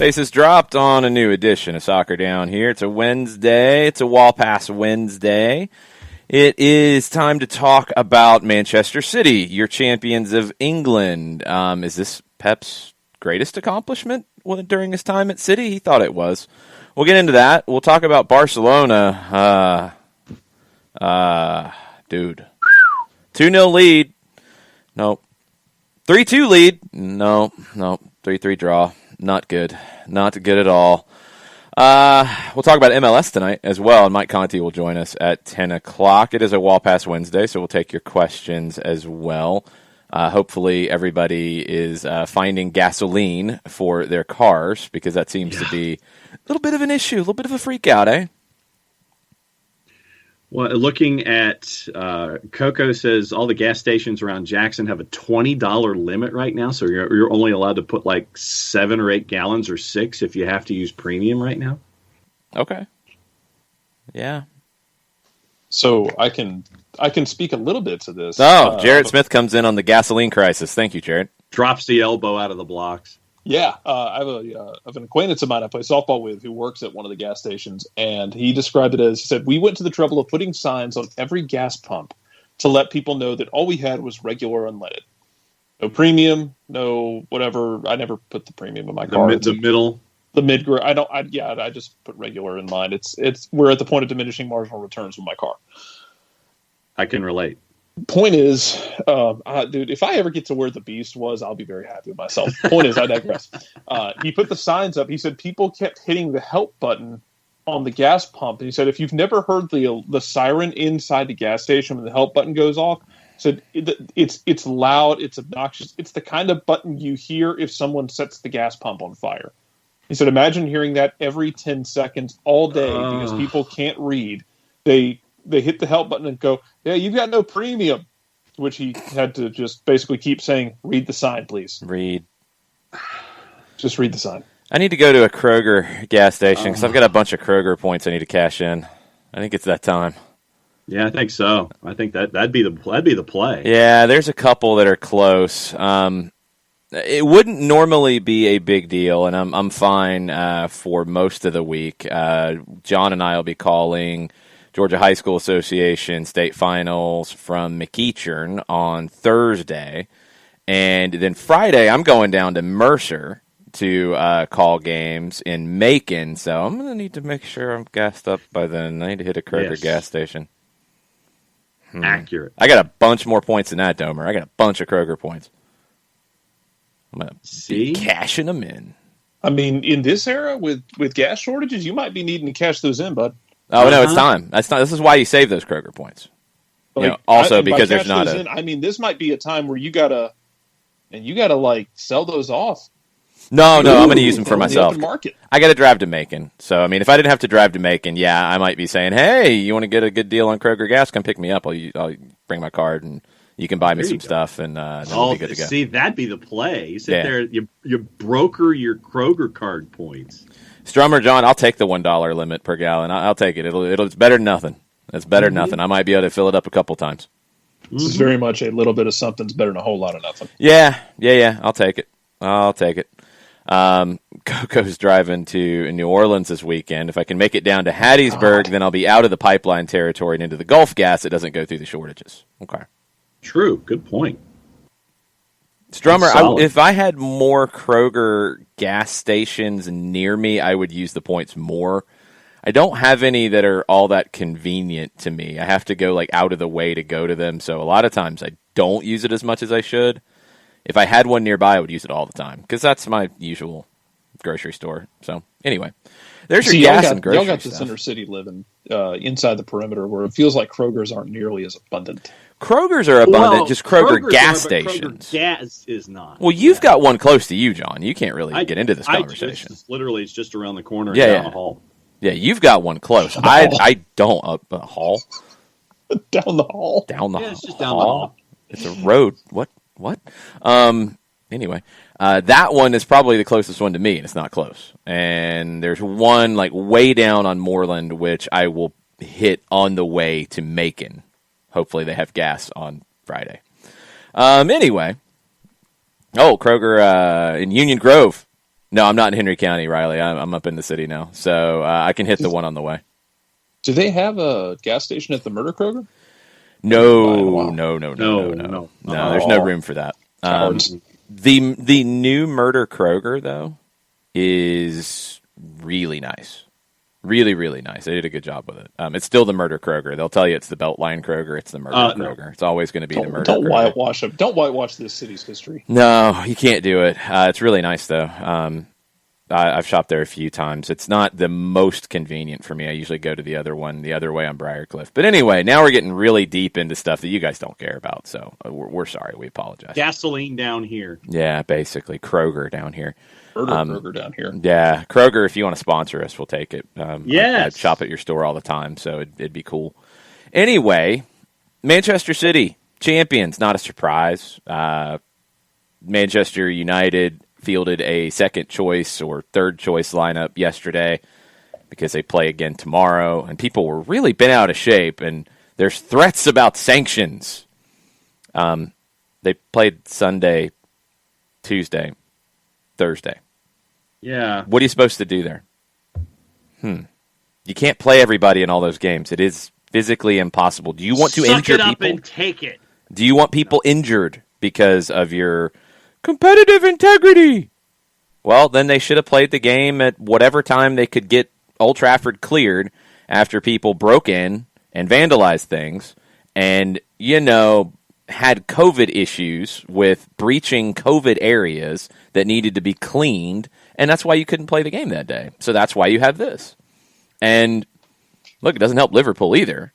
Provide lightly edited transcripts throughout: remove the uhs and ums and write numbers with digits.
Bases dropped on a new edition of Soccer Down here. It's a Wednesday. It's a Wall Pass Wednesday. It is time to talk about Manchester City, your champions of England. Is this Pep's greatest accomplishment during his time at City? He thought it was. We'll get into that. We'll talk about Barcelona. Dude. 2-0 lead. Nope. 3-2 lead. No. 3-3 draw. Not good. Not good at all. We'll talk about MLS tonight as well, and Mike Conti will join us at 10 o'clock. It is a Wall Pass Wednesday, so we'll take your questions as well. Hopefully everybody is finding gasoline for their cars, because that seems to be a little bit of an issue, a little bit of a freak out, eh? Well, looking at Coco says all the gas stations around Jackson have a $20 limit right now, so you're only allowed to put like 7 or 8 gallons or 6 if you have to use premium right now. Okay. Yeah. So I can speak a little bit to this. Oh, Jared Smith comes in on the gasoline crisis. Thank you, Jared. Drops the elbow out of the blocks. Yeah, I have an acquaintance of mine I play softball with who works at one of the gas stations, and he described it as, he said, we went to the trouble of putting signs on every gas pump to let people know that all we had was regular unleaded. No premium, no whatever. I never put the premium in my car. The middle. The mid-grade. I just put regular in mine. We're at the point of diminishing marginal returns with my car. I can relate. Point is, dude, if I ever get to where the beast was, I'll be very happy with myself. Point is, I digress. He put the signs up. He said people kept hitting the help button on the gas pump. And he said, if you've never heard the siren inside the gas station when the help button goes off, said it's loud, it's obnoxious. It's the kind of button you hear if someone sets the gas pump on fire. He said, imagine hearing that every 10 seconds all day because people can't read. They hit the help button and go, yeah, you've got no premium, which he had to just basically keep saying, read the sign, please. Read. Just read the sign. I need to go to a Kroger gas station because I've got a bunch of Kroger points I need to cash in. I think it's that time. Yeah, I think so. I think that'd be the play. Yeah, there's a couple that are close. It wouldn't normally be a big deal, and I'm fine for most of the week. John and I will be calling Georgia High School Association state finals from McEachern on Thursday. And then Friday, I'm going down to Mercer to call games in Macon. So I'm going to need to make sure I'm gassed up by then. I need to hit a Kroger gas station. Accurate. I got a bunch more points than that, Domer. I got a bunch of Kroger points. I'm going to be cashing them in. I mean, in this era with gas shortages, you might be needing to cash those in, bud. Oh, no, it's time. This is why you save those Kroger points. Because there's not this might be a time where you gotta like sell those off. No, I'm going to use them for myself. The market. I got to drive to Macon. So, I mean, if I didn't have to drive to Macon, yeah, I might be saying, hey, you want to get a good deal on Kroger gas? Come pick me up. I'll bring my card, and you can buy me some stuff, and then we'll be good to go. See, that'd be the play. You sit there, you broker your Kroger card points. Strummer John, I'll take the $1 limit per gallon. I'll take it. It's better than nothing. It's better than nothing. I might be able to fill it up a couple times. This is very much a little bit of something's better than a whole lot of nothing. Yeah. I'll take it. Coco's driving to New Orleans this weekend. If I can make it down to Hattiesburg, then I'll be out of the pipeline territory and into the Gulf gas. It doesn't go through the shortages. Okay. True. Good point. Strummer, if I had more Kroger gas stations near me, I would use the points more. I don't have any that are all that convenient to me. I have to go out of the way to go to them, so a lot of times I don't use it as much as I should. If I had one nearby, I would use it all the time because that's my usual grocery store. So anyway, there's your gas and grocery y'all got stuff. this inner city living inside the perimeter where it feels like Kroger's aren't nearly as abundant. Kroger's are abundant, just Kroger gas stations. Kroger gas is not. Well, you've got one close to you, John. You can't really get into this conversation. It's just around the corner and down the hall. Yeah, you've got one close. I don't. Hall? Down the hall? Down the hall. It's just down the hall. It's a road. What? Anyway, that one is probably the closest one to me, and it's not close. And there's one way down on Moreland, which I will hit on the way to Macon. Hopefully they have gas on Friday. Anyway. Kroger in Union Grove No, I'm not in Henry County, Riley. I'm up in the city now, so I can hit the one on the way. Do they have a gas station at the Murder Kroger? No. No. There's no room for that. Cowards. The new Murder Kroger though is really nice, really really nice. They did a good job with it. It's still the Murder Kroger. They'll tell you it's the Beltline Kroger. It's the Murder Kroger. No. It's always going to be the Murder. Don't Kroger. whitewash them. Don't whitewash this city's history. No, you can't do it. It's really nice though. I've shopped there a few times. It's not the most convenient for me. I usually go to the other one, the other way on Briarcliff. But anyway, now we're getting really deep into stuff that you guys don't care about. So we're sorry. We apologize. Gasoline down here. Yeah, basically. Kroger down here. Kroger down here. Yeah, Kroger, if you want to sponsor us, we'll take it. Yes. I shop at your store all the time, so it'd be cool. Anyway, Manchester City, champions, not a surprise. Manchester United fielded a second choice or third choice lineup yesterday because they play again tomorrow, and people were really bent out of shape, and there's threats about sanctions. They played Sunday, Tuesday, Thursday. Yeah. What are you supposed to do there? You can't play everybody in all those games. It is physically impossible. Do you want to injure people? Suck it up and take it. Do you want people injured because of your competitive integrity? Well, then they should have played the game at whatever time they could get Old Trafford cleared after people broke in and vandalized things and, had COVID issues with breaching COVID areas that needed to be cleaned, and that's why you couldn't play the game that day. So that's why you have this. And look, it doesn't help Liverpool either.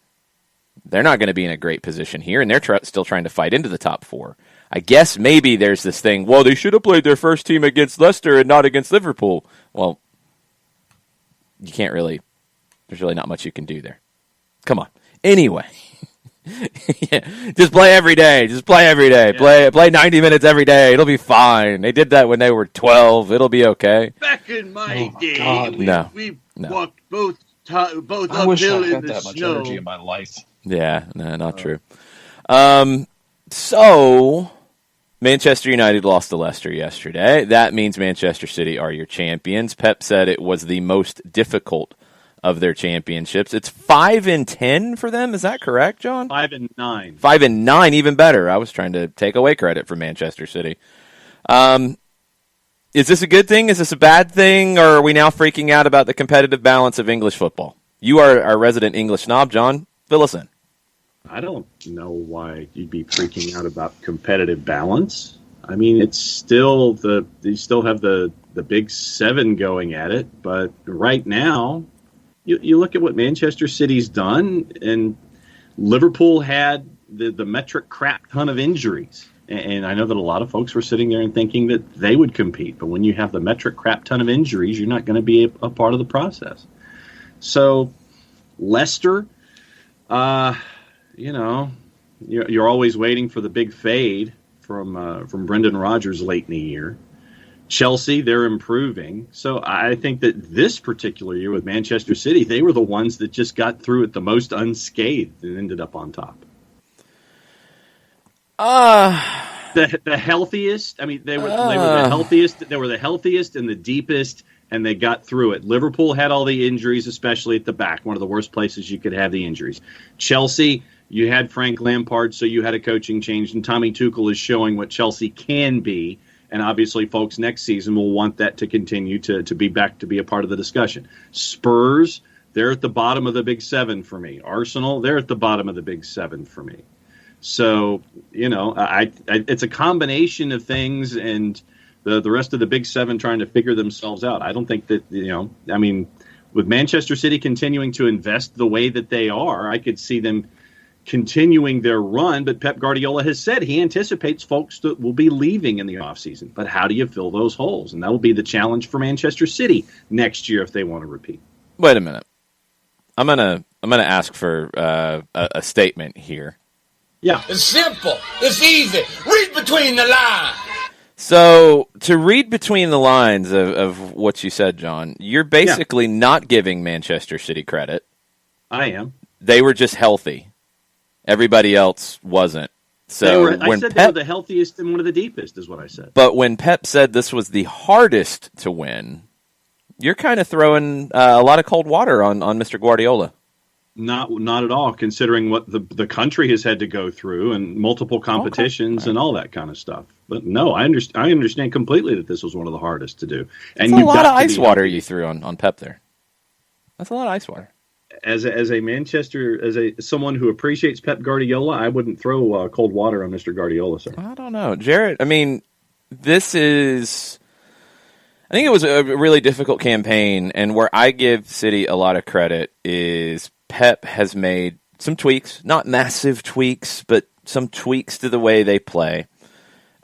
They're not going to be in a great position here, and they're still trying to fight into the top four. I guess maybe there's this thing, well, they should have played their first team against Leicester and not against Liverpool. Well, you can't really, there's really not much you can do there. Come on. Anyway. Yeah, just play every day. Just play every day. Yeah. Play 90 minutes every day. It'll be fine. They did that when they were 12. It'll be okay. Back in my day, we walked both uphill I wish I in had the that much snow. energy in my life. Yeah, no, not true. So, Manchester United lost to Leicester yesterday. That means Manchester City are your champions. Pep said it was the most difficult of their championships. It's 5-10 for them. Is that correct, John? 5-9. 5-9, even better. I was trying to take away credit for Manchester City. Is this a good thing? Is this a bad thing? Or are we now freaking out about the competitive balance of English football? You are our resident English snob, John. Fill us in. I don't know why you'd be freaking out about competitive balance. I mean, it's still you still have the big seven going at it, but right now, you look at what Manchester City's done, and Liverpool had the metric crap ton of injuries. And I know that a lot of folks were sitting there and thinking that they would compete, but when you have the metric crap ton of injuries, you're not going to be a part of the process. So, Leicester, you're always waiting for the big fade from Brendan Rodgers late in the year. Chelsea, they're improving. So I think that this particular year with Manchester City, they were the ones that just got through it the most unscathed and ended up on top. The healthiest. I mean, they were the healthiest. They were the healthiest and the deepest, and they got through it. Liverpool had all the injuries, especially at the back, one of the worst places you could have the injuries. Chelsea, you had Frank Lampard, so you had a coaching change, and Tommy Tuchel is showing what Chelsea can be. And obviously, folks, next season will want that to continue to be back to be a part of the discussion. Spurs, they're at the bottom of the big seven for me. Arsenal, they're at the bottom of the big seven for me. So, it's a combination of things, and the rest of the big seven trying to figure themselves out. I don't think that, with Manchester City continuing to invest the way that they are, I could see them continuing their run, but Pep Guardiola has said he anticipates folks that will be leaving in the offseason. But how do you fill those holes? And that will be the challenge for Manchester City next year if they want to repeat. Wait a minute. I'm gonna ask for a statement here. Yeah. It's simple. It's easy. Read between the lines. So, to read between the lines of what you said, John, you're basically not giving Manchester City credit. I am. They were just healthy. Everybody else wasn't. So I said they were the healthiest and one of the deepest, is what I said. But when Pep said this was the hardest to win, you're kind of throwing a lot of cold water on Mr. Guardiola. Not at all, considering what the country has had to go through and multiple competitions and all that kind of stuff. But no, I understand completely that this was one of the hardest to do. And That's a lot of ice water you threw on Pep there. That's a lot of ice water. As someone who appreciates Pep Guardiola, I wouldn't throw cold water on Mr. Guardiola, sir. I don't know, Jarrett. I mean, I think it was a really difficult campaign, and where I give City a lot of credit is Pep has made some tweaks, not massive tweaks, but some tweaks to the way they play.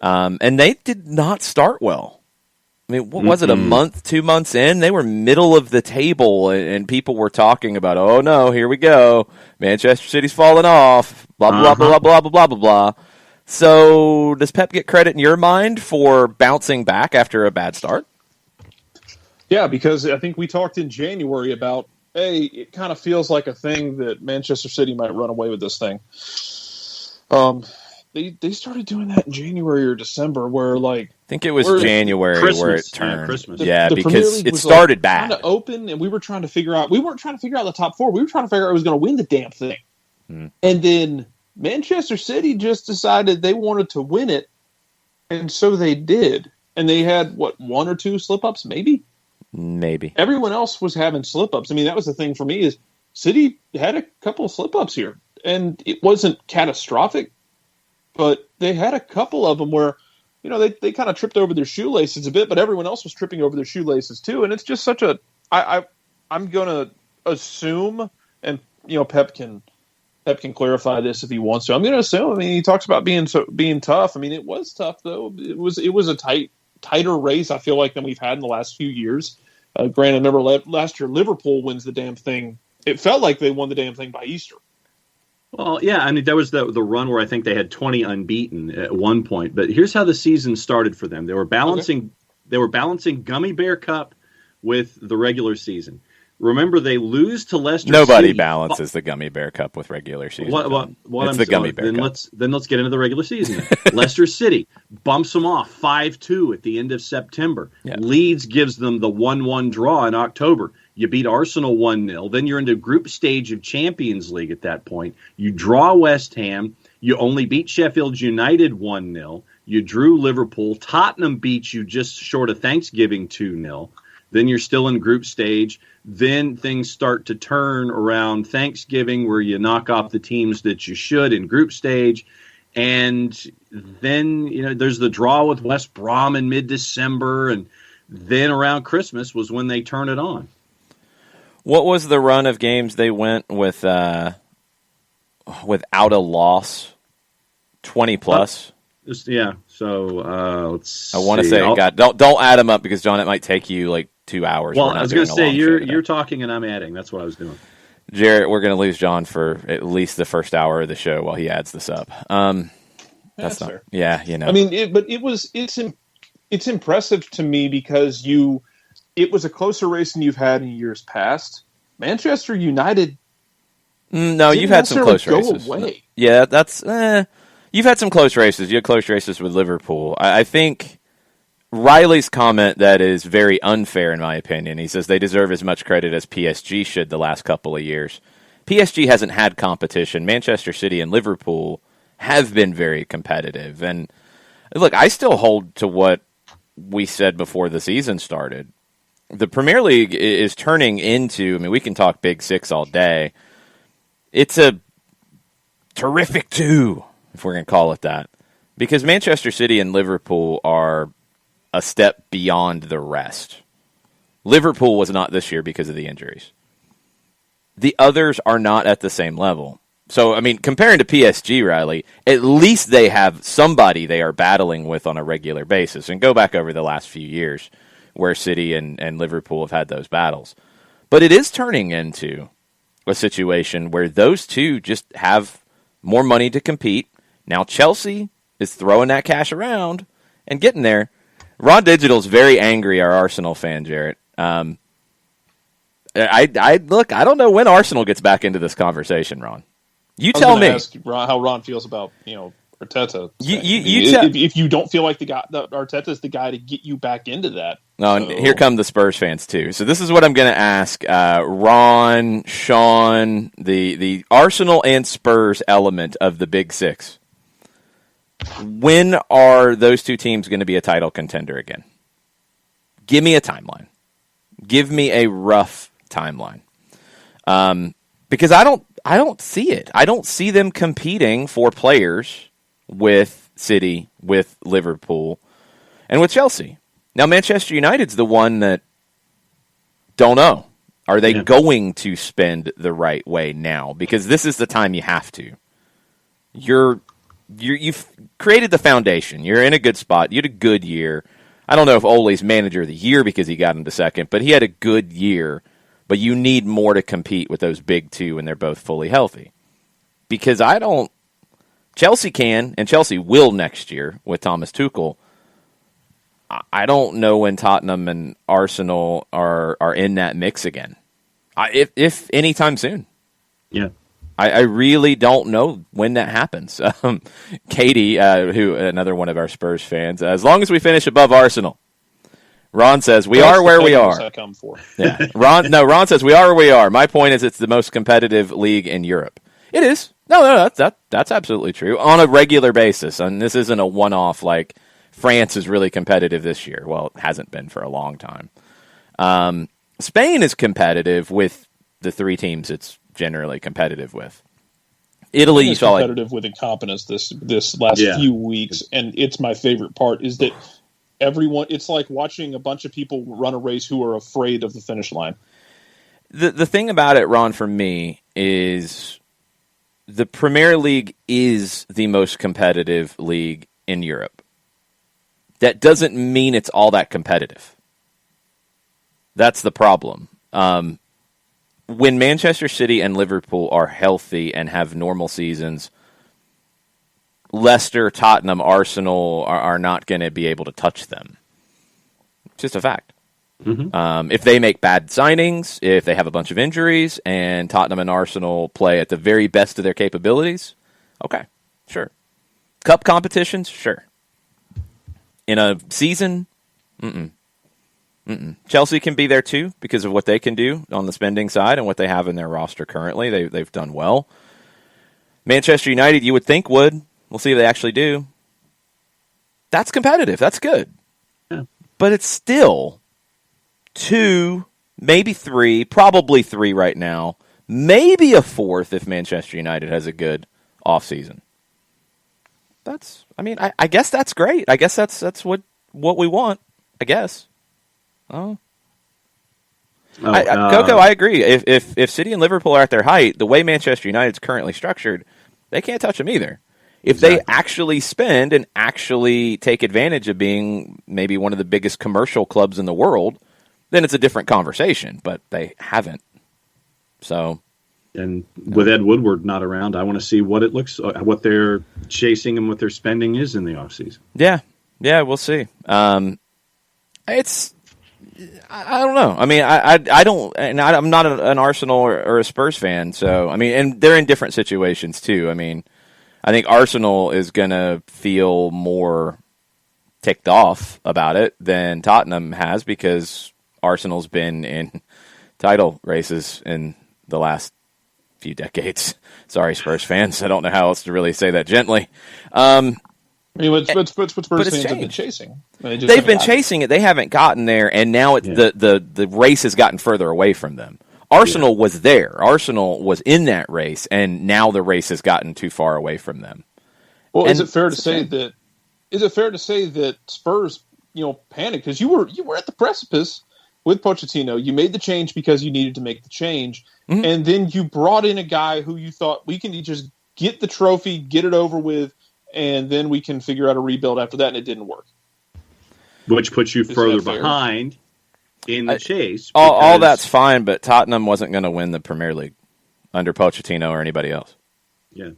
And they did not start well. I mean, what was it, a month, 2 months in? They were middle of the table, and people were talking about, oh, no, here we go. Manchester City's falling off, blah, blah, blah, blah, blah, blah, blah, blah. So does Pep get credit in your mind for bouncing back after a bad start? Yeah, because I think we talked in January about, hey, it kind of feels like a thing that Manchester City might run away with this thing. They started doing that in January or December, where I think it was January where it turned. Yeah, Christmas. The because it started bad. Trying to open, and we were trying to figure out. We weren't trying to figure out the top four. We were trying to figure out who was going to win the damn thing. And then Manchester City just decided they wanted to win it, and so they did. And they had one or two slip-ups, maybe. Everyone else was having slip-ups. I mean, that was the thing for me is City had a couple of slip-ups here, and it wasn't catastrophic. But they had a couple of them where, they kind of tripped over their shoelaces a bit, but everyone else was tripping over their shoelaces too. And it's just such a, I'm going to assume, and Pep can clarify this if he wants to. I'm going to assume. I mean, he talks about being tough. I mean, it was tough though. It was a tighter race, I feel like, than we've had in the last few years. Granted, remember last year Liverpool wins the damn thing. It felt like they won the damn thing by Easter. Well, yeah, I mean, that was the run where I think they had 20 unbeaten at one point. But here's how the season started for them. They were balancing Gummy Bear Cup with the regular season. Remember, they lose to Leicester Nobody City. balances the Gummy Bear Cup with regular season. It's the Gummy Bear Cup. Let's get into the regular season. Leicester City bumps them off 5-2 at the end of September. Yeah. Leeds gives them the 1-1 draw in October. You beat Arsenal 1-0. Then you're into group stage of Champions League at that point. You draw West Ham. You only beat Sheffield United 1-0. You drew Liverpool. Tottenham beats you just short of Thanksgiving 2-0. Then you're still in group stage. Then things start to turn around Thanksgiving where you knock off the teams that you should in group stage. And then, there's the draw with West Brom in mid-December. And then around Christmas was when they turn it on. What was the run of games they went with without a loss? 20 plus. So let's see. I want to say, God, don't add them up because John, it might take you like 2 hours. Well, I was going to say you're talking and I'm adding. That's what I was doing. Jarrett, we're going to lose John for at least the first hour of the show while he adds this up. That's not fair. Yeah, I mean, it's impressive to me because it was a closer race than you've had in years past. Manchester United. No, you've had some close races. Away. Yeah, that's. You've had some close races. You had close races with Liverpool. I think Riley's comment that is very unfair, in my opinion. He says they deserve as much credit as PSG should the last couple of years. PSG hasn't had competition. Manchester City and Liverpool have been very competitive. And look, I still hold to what we said before the season started. The Premier League is turning into, we can talk Big Six all day. It's a terrific two, if we're going to call it that. Because Manchester City and Liverpool are a step beyond the rest. Liverpool was not this year because of the injuries. The others are not at the same level. So, comparing to PSG, Riley, at least they have somebody they are battling with on a regular basis. And go back over the last few years where City and Liverpool have had those battles. But it is turning into a situation where those two just have more money to compete. Now Chelsea is throwing that cash around and getting there. Ron Digital's very angry, our Arsenal fan, Jarrett. I don't know when Arsenal gets back into this conversation, Ron. You tell me. Ask how Ron feels about, Arteta. If you don't feel like Arteta is the guy to get you back into that. No, and here come the Spurs fans too. So this is what I'm going to ask Ron, Sean, the Arsenal and Spurs element of the Big Six. When are those two teams going to be a title contender again? Give me a timeline. Give me a rough timeline. Because I don't see it. I don't see them competing for players with City, with Liverpool, and with Chelsea. Now, Manchester United's the one that don't know. Are they going to spend the right way now? Because this is the time you have to. You've created the foundation. You're in a good spot. You had a good year. I don't know if Ole's manager of the year because he got him to second, but he had a good year. But you need more to compete with those big two when they're both fully healthy. Because Chelsea can, and Chelsea will next year with Thomas Tuchel. I don't know when Tottenham and Arsenal are in that mix again. If anytime soon. Yeah. I really don't know when that happens. Katie, who another one of our Spurs fans, as long as we finish above Arsenal. Ron says we are where we are. I come for. Yeah. Ron says we are where we are. My point is it's the most competitive league in Europe. It is. No, that's absolutely true on a regular basis. And this isn't a one-off like France is really competitive this year. Well, it hasn't been for a long time. Spain is competitive with the three teams it's generally competitive with. Italy is competitive with incompetence this last few weeks, and it's my favorite part is that everyone. It's like watching a bunch of people run a race who are afraid of the finish line. The thing about it, Ron, for me is the Premier League is the most competitive league in Europe. That doesn't mean it's all that competitive. That's the problem. When Manchester City and Liverpool are healthy and have normal seasons, Leicester, Tottenham, Arsenal are not going to be able to touch them. It's just a fact. Mm-hmm. If they make bad signings, if they have a bunch of injuries, and Tottenham and Arsenal play at the very best of their capabilities, okay, sure. Cup competitions, sure. In a season, Chelsea can be there too because of what they can do on the spending side and what they have in their roster currently. They've done well. Manchester United, you would think would. We'll see if they actually do. That's competitive. That's good. Yeah. But it's still 2, maybe 3, probably 3 right now, maybe a 4th if Manchester United has a good offseason. I guess that's great. I guess that's what we want, I guess. Coco, I agree. If City and Liverpool are at their height, the way Manchester United's currently structured, they can't touch them either. If they actually spend and actually take advantage of being maybe one of the biggest commercial clubs in the world, then it's a different conversation, but they haven't. So, and with Ed Woodward not around, I want to see what it looks, what they're chasing and what their spending is in the offseason. Yeah, we'll see. I don't know. I mean, I don't, and I'm not an Arsenal or a Spurs fan, so I mean, and they're in different situations too. I mean, I think Arsenal is going to feel more ticked off about it than Tottenham has because Arsenal's been in title races in the last few decades. Sorry, Spurs fans. I don't know how else to really say that gently. I mean, what Spurs fans have been chasing. They've been chasing it. They haven't gotten there, and now the race has gotten further away from them. Arsenal was there. Arsenal was in that race, and now the race has gotten too far away from them. Well, is it fair to say that Spurs, panicked because you were at the precipice with Pochettino? You made the change because you needed to make the change, and then you brought in a guy who you thought we can just get the trophy, get it over with, and then we can figure out a rebuild after that, and it didn't work. Which puts you further behind in the chase. All that's fine, but Tottenham wasn't going to win the Premier League under Pochettino or anybody else. Yeah.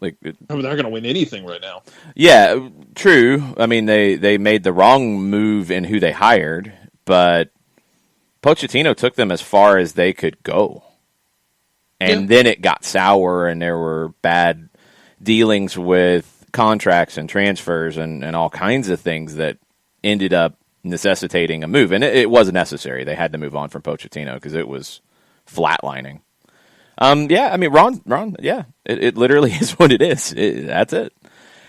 They're going to win anything right now. Yeah, true. I mean, they made the wrong move in who they hired, but Pochettino took them as far as they could go. And then it got sour, and there were bad dealings with contracts and transfers and all kinds of things that ended up necessitating a move. And it was necessary. They had to move on from Pochettino because it was flatlining. Yeah, I mean, Ron, yeah, it literally is what it is. That's it.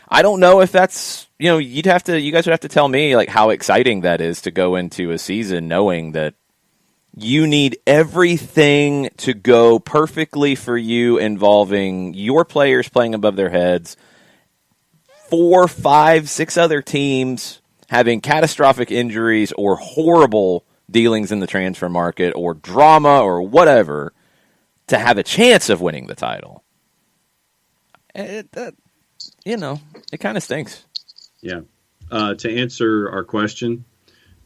I don't know if that's, you guys would have to tell me like how exciting that is to go into a season knowing that you need everything to go perfectly for you involving your players playing above their heads, 4, 5, 6 other teams having catastrophic injuries or horrible dealings in the transfer market or drama or whatever to have a chance of winning the title. It kind of stinks. Yeah. To answer our question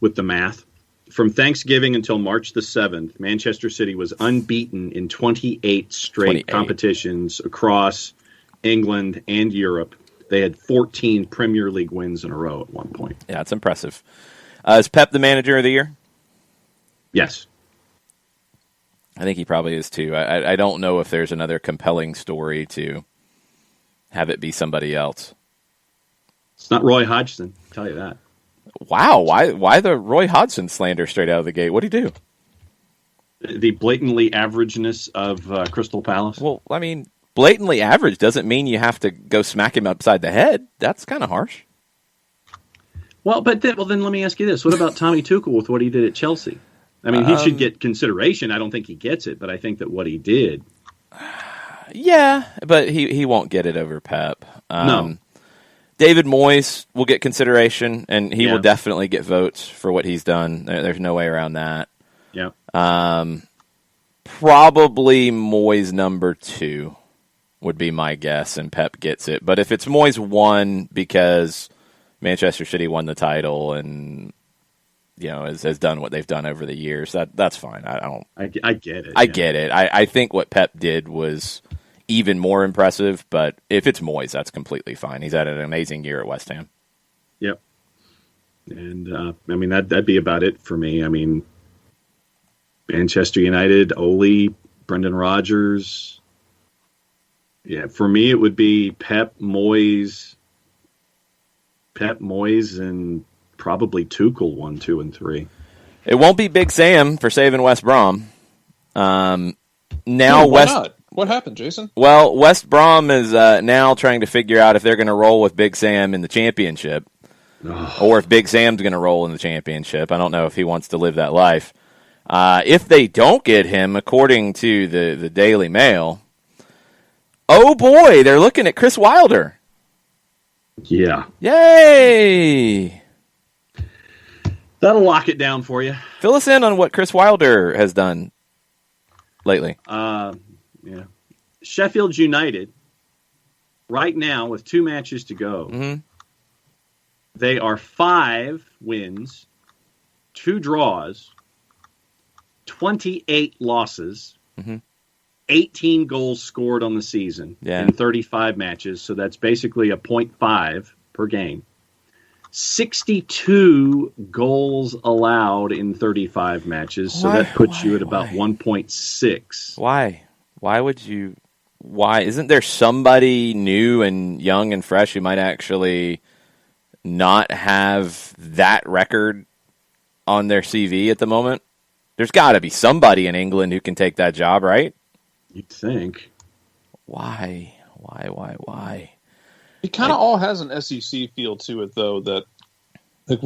with the math, from Thanksgiving until March the 7th, Manchester City was unbeaten in 28 straight competitions across England and Europe. They had 14 Premier League wins in a row at one point. Yeah, it's impressive. Is Pep the manager of the year? Yes. I think he probably is too. I don't know if there's another compelling story to have it be somebody else. It's not Roy Hodgson, I'll tell you that. Wow, why the Roy Hodgson slander straight out of the gate? What'd he do? The blatantly averageness of Crystal Palace. Well, I mean, blatantly average doesn't mean you have to go smack him upside the head. That's kind of harsh. Well, then let me ask you this. What about Tommy Tuchel with what he did at Chelsea? I mean, he should get consideration. I don't think he gets it, but I think that what he did... Yeah, but he won't get it over Pep. No. David Moyes will get consideration, and he will definitely get votes for what he's done. There's no way around that. Yeah. Probably Moyes number 2 would be my guess, and Pep gets it. But if it's Moyes 1 because Manchester City won the title and has done what they've done over the years, that's fine. I get it. I get it. I think what Pep did was even more impressive, but if it's Moyes, that's completely fine. He's had an amazing year at West Ham. Yep. And, I mean, that'd be about it for me. I mean, Manchester United, Ole, Brendan Rodgers. Yeah, for me, it would be Pep, Moyes, and probably Tuchel 1, 2, and 3. It won't be Big Sam for saving West Brom. Why not? What happened, Jason? Well, West Brom is now trying to figure out if they're going to roll with Big Sam in the championship, or if Big Sam's going to roll in the championship. I don't know if he wants to live that life. If they don't get him, according to the Daily Mail, oh boy, they're looking at Chris Wilder. Yeah. Yay! That'll lock it down for you. Fill us in on what Chris Wilder has done lately. Yeah. Sheffield United, right now, with 2 matches to go, they are 5 wins, 2 draws, 28 losses, 18 goals scored on the season in 35 matches. So that's basically a 0.5 per game. 62 goals allowed in 35 matches. So that puts you at about 1.6. Why? Why would you? Why? Isn't there somebody new and young and fresh who might actually not have that record on their CV at the moment? There's got to be somebody in England who can take that job, right? You'd think. Why? It kind of all has an SEC feel to it, though. That like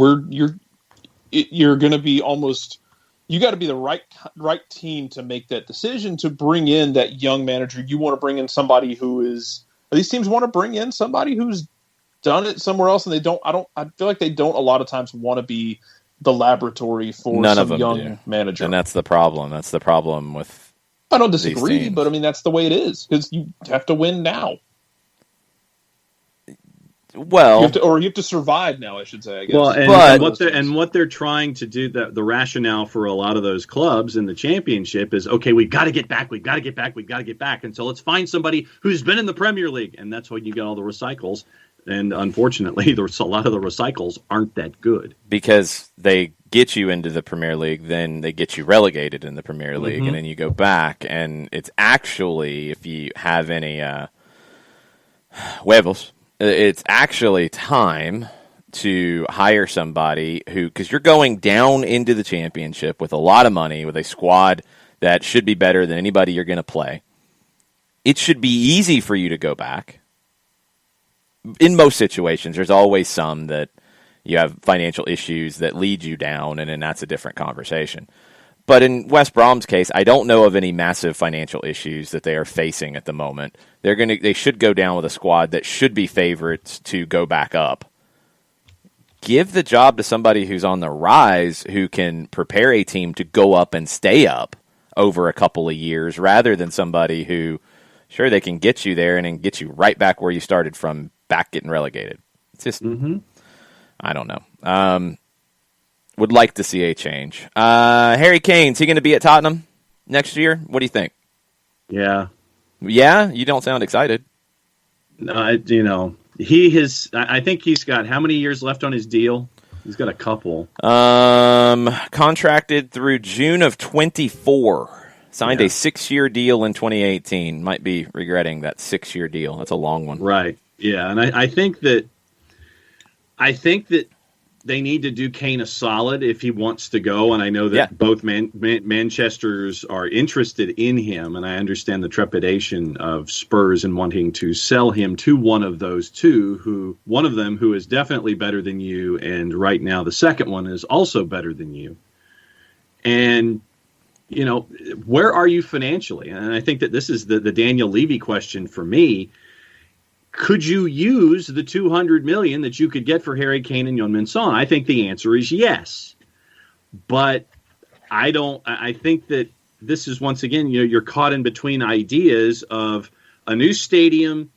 you're going to be almost. You got to be the right team to make that decision to bring in that young manager. You want to bring in somebody who is. These teams want to bring in somebody who's done it somewhere else, and they don't. I feel like they don't a lot of times want to be the laboratory for some young manager, and that's the problem. That's the problem with. I don't disagree, but I mean that's the way it is because you have to win now. Well, you have to survive now, I should say. I guess. Well, and what they're trying to do, the rationale for a lot of those clubs in the championship is, okay, we've got to get back, and so let's find somebody who's been in the Premier League, and that's when you get all the recycles. And unfortunately, a lot of the recycles aren't that good because they get you into the Premier League, then they get you relegated in the Premier League, and then you go back, and it's actually, if you have any huevos. it's actually time to hire somebody because you're going down into the championship with a lot of money, with a squad that should be better than anybody you're going to play. It should be easy for you to go back. In most situations, there's always some that you have financial issues that lead you down, and then that's a different conversation. But in West Brom's case, I don't know of any massive financial issues that they are facing at the moment. They should go down with a squad that should be favorites to go back up. Give the job to somebody who's on the rise, who can prepare a team to go up and stay up over a couple of years, rather than somebody who, sure, they can get you there and then get you right back where you started from, back getting relegated. It's just, I don't know. Would like to see a change. Harry Kane's he going to be at Tottenham next year? What do you think? Yeah. Yeah? You don't sound excited. He has. I think he's got how many years left on his deal? He's got a couple. Contracted through June of 24. Signed a 6-year deal in 2018. Might be regretting that 6-year deal. That's a long one. Right. Yeah, and I think that they need to do Kane a solid if he wants to go, and I know that both Manchesters are interested in him, and I understand the trepidation of Spurs in wanting to sell him to one of those two, one of them who is definitely better than you, and right now the second one is also better than you. And, where are you financially? And I think that this is the Daniel Levy question for me. Could you use the $200 million that you could get for Harry Kane and Heung-min Son? I think the answer is yes. But I don't. I think that this is, once again, you're caught in between ideas of a new stadium.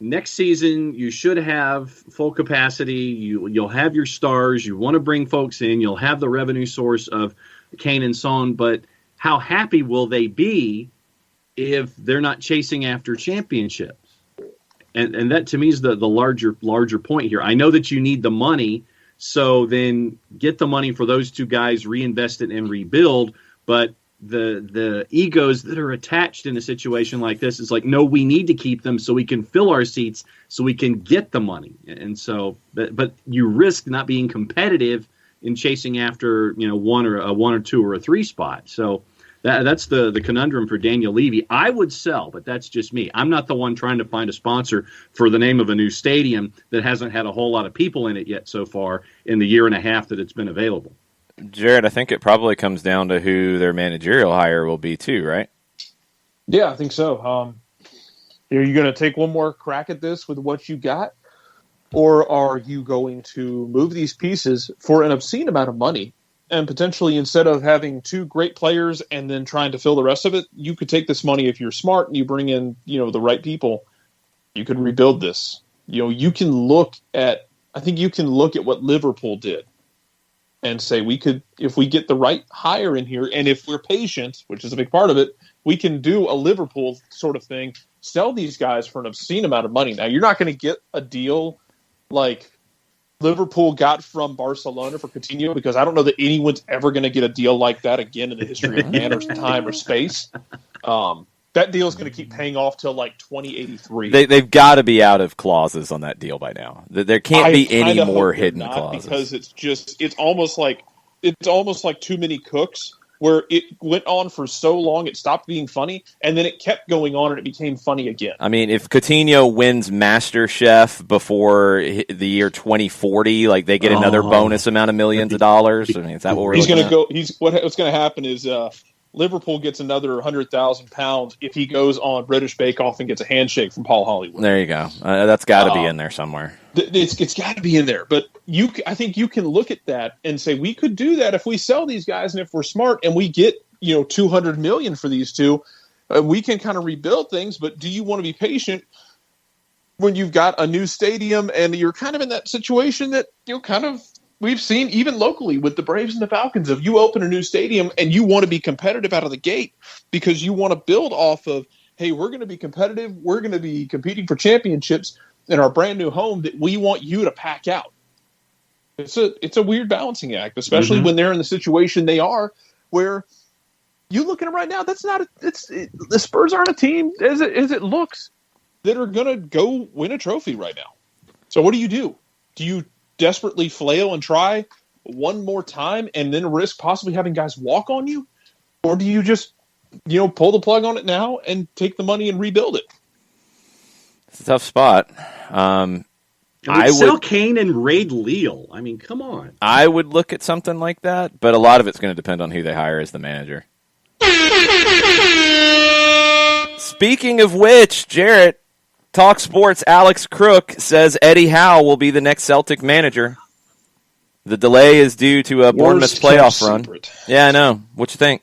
Next season, you should have full capacity. You'll have your stars. You want to bring folks in. You'll have the revenue source of Kane and Son. But how happy will they be if they're not chasing after championships? And that, to me, is the larger point here. I know that you need the money, so then get the money for those two guys, reinvest it, and rebuild. But the egos that are attached in a situation like this is like, no, we need to keep them so we can fill our seats, so we can get the money. And so, but you risk not being competitive in chasing after one or two or a 3 spot. So. That's the conundrum for Daniel Levy. I would sell, but that's just me. I'm not the one trying to find a sponsor for the name of a new stadium that hasn't had a whole lot of people in it yet so far in the year and a half that it's been available. Jared, I think it probably comes down to who their managerial hire will be too, right? Yeah, I think so. Are you going to take one more crack at this with what you got? Or are you going to move these pieces for an obscene amount of money? And potentially, instead of having 2 great players and then trying to fill the rest of it, you could take this money if you're smart and you bring in, the right people. You could rebuild this. You can look at what Liverpool did and say if we get the right hire in here, and if we're patient, which is a big part of it, we can do a Liverpool sort of thing, sell these guys for an obscene amount of money. Now, you're not going to get a deal like Liverpool got from Barcelona for Coutinho, because I don't know that anyone's ever going to get a deal like that again in the history of man or time or space. That deal is going to keep paying off till like 2083. They've got to be out of clauses on that deal by now. There can't be any more hidden clauses, because it's almost like Too Many Cooks, where it went on for so long it stopped being funny, and then it kept going on and it became funny again. I mean, if Coutinho wins MasterChef before the year 2040, like they get another bonus amount of millions of dollars. I mean, is that what we're looking at? What's going to happen is Liverpool gets another £100,000 if he goes on British Bake Off and gets a handshake from Paul Hollywood. There you go. That's got to be in there somewhere. It's got to be in there. But I think you can look at that and say, we could do that if we sell these guys, and if we're smart and we get $200 million for these two, we can kind of rebuild things. But do you want to be patient when you've got a new stadium and you're kind of in that situation that we've seen even locally with the Braves and the Falcons, if you open a new stadium and you want to be competitive out of the gate because you want to build off of, hey, we're going to be competitive, we're going to be competing for championships in our brand new home, that we want you to pack out. It's a weird balancing act, especially when they're in the situation they are, where you look at them right now, the Spurs aren't a team as it looks that are going to go win a trophy right now. So what do? Do you desperately flail and try one more time and then risk possibly having guys walk on you? Or do you just, pull the plug on it now and take the money and rebuild it? It's a tough spot. I would sell Kane and raid Lille. I mean, come on. I would look at something like that, but a lot of it's going to depend on who they hire as the manager. Speaking of which, Jarrett, Talk Sports' Alex Crook says Eddie Howe will be the next Celtic manager. The delay is due to a Bournemouth playoff run. Yeah, I know. What you think?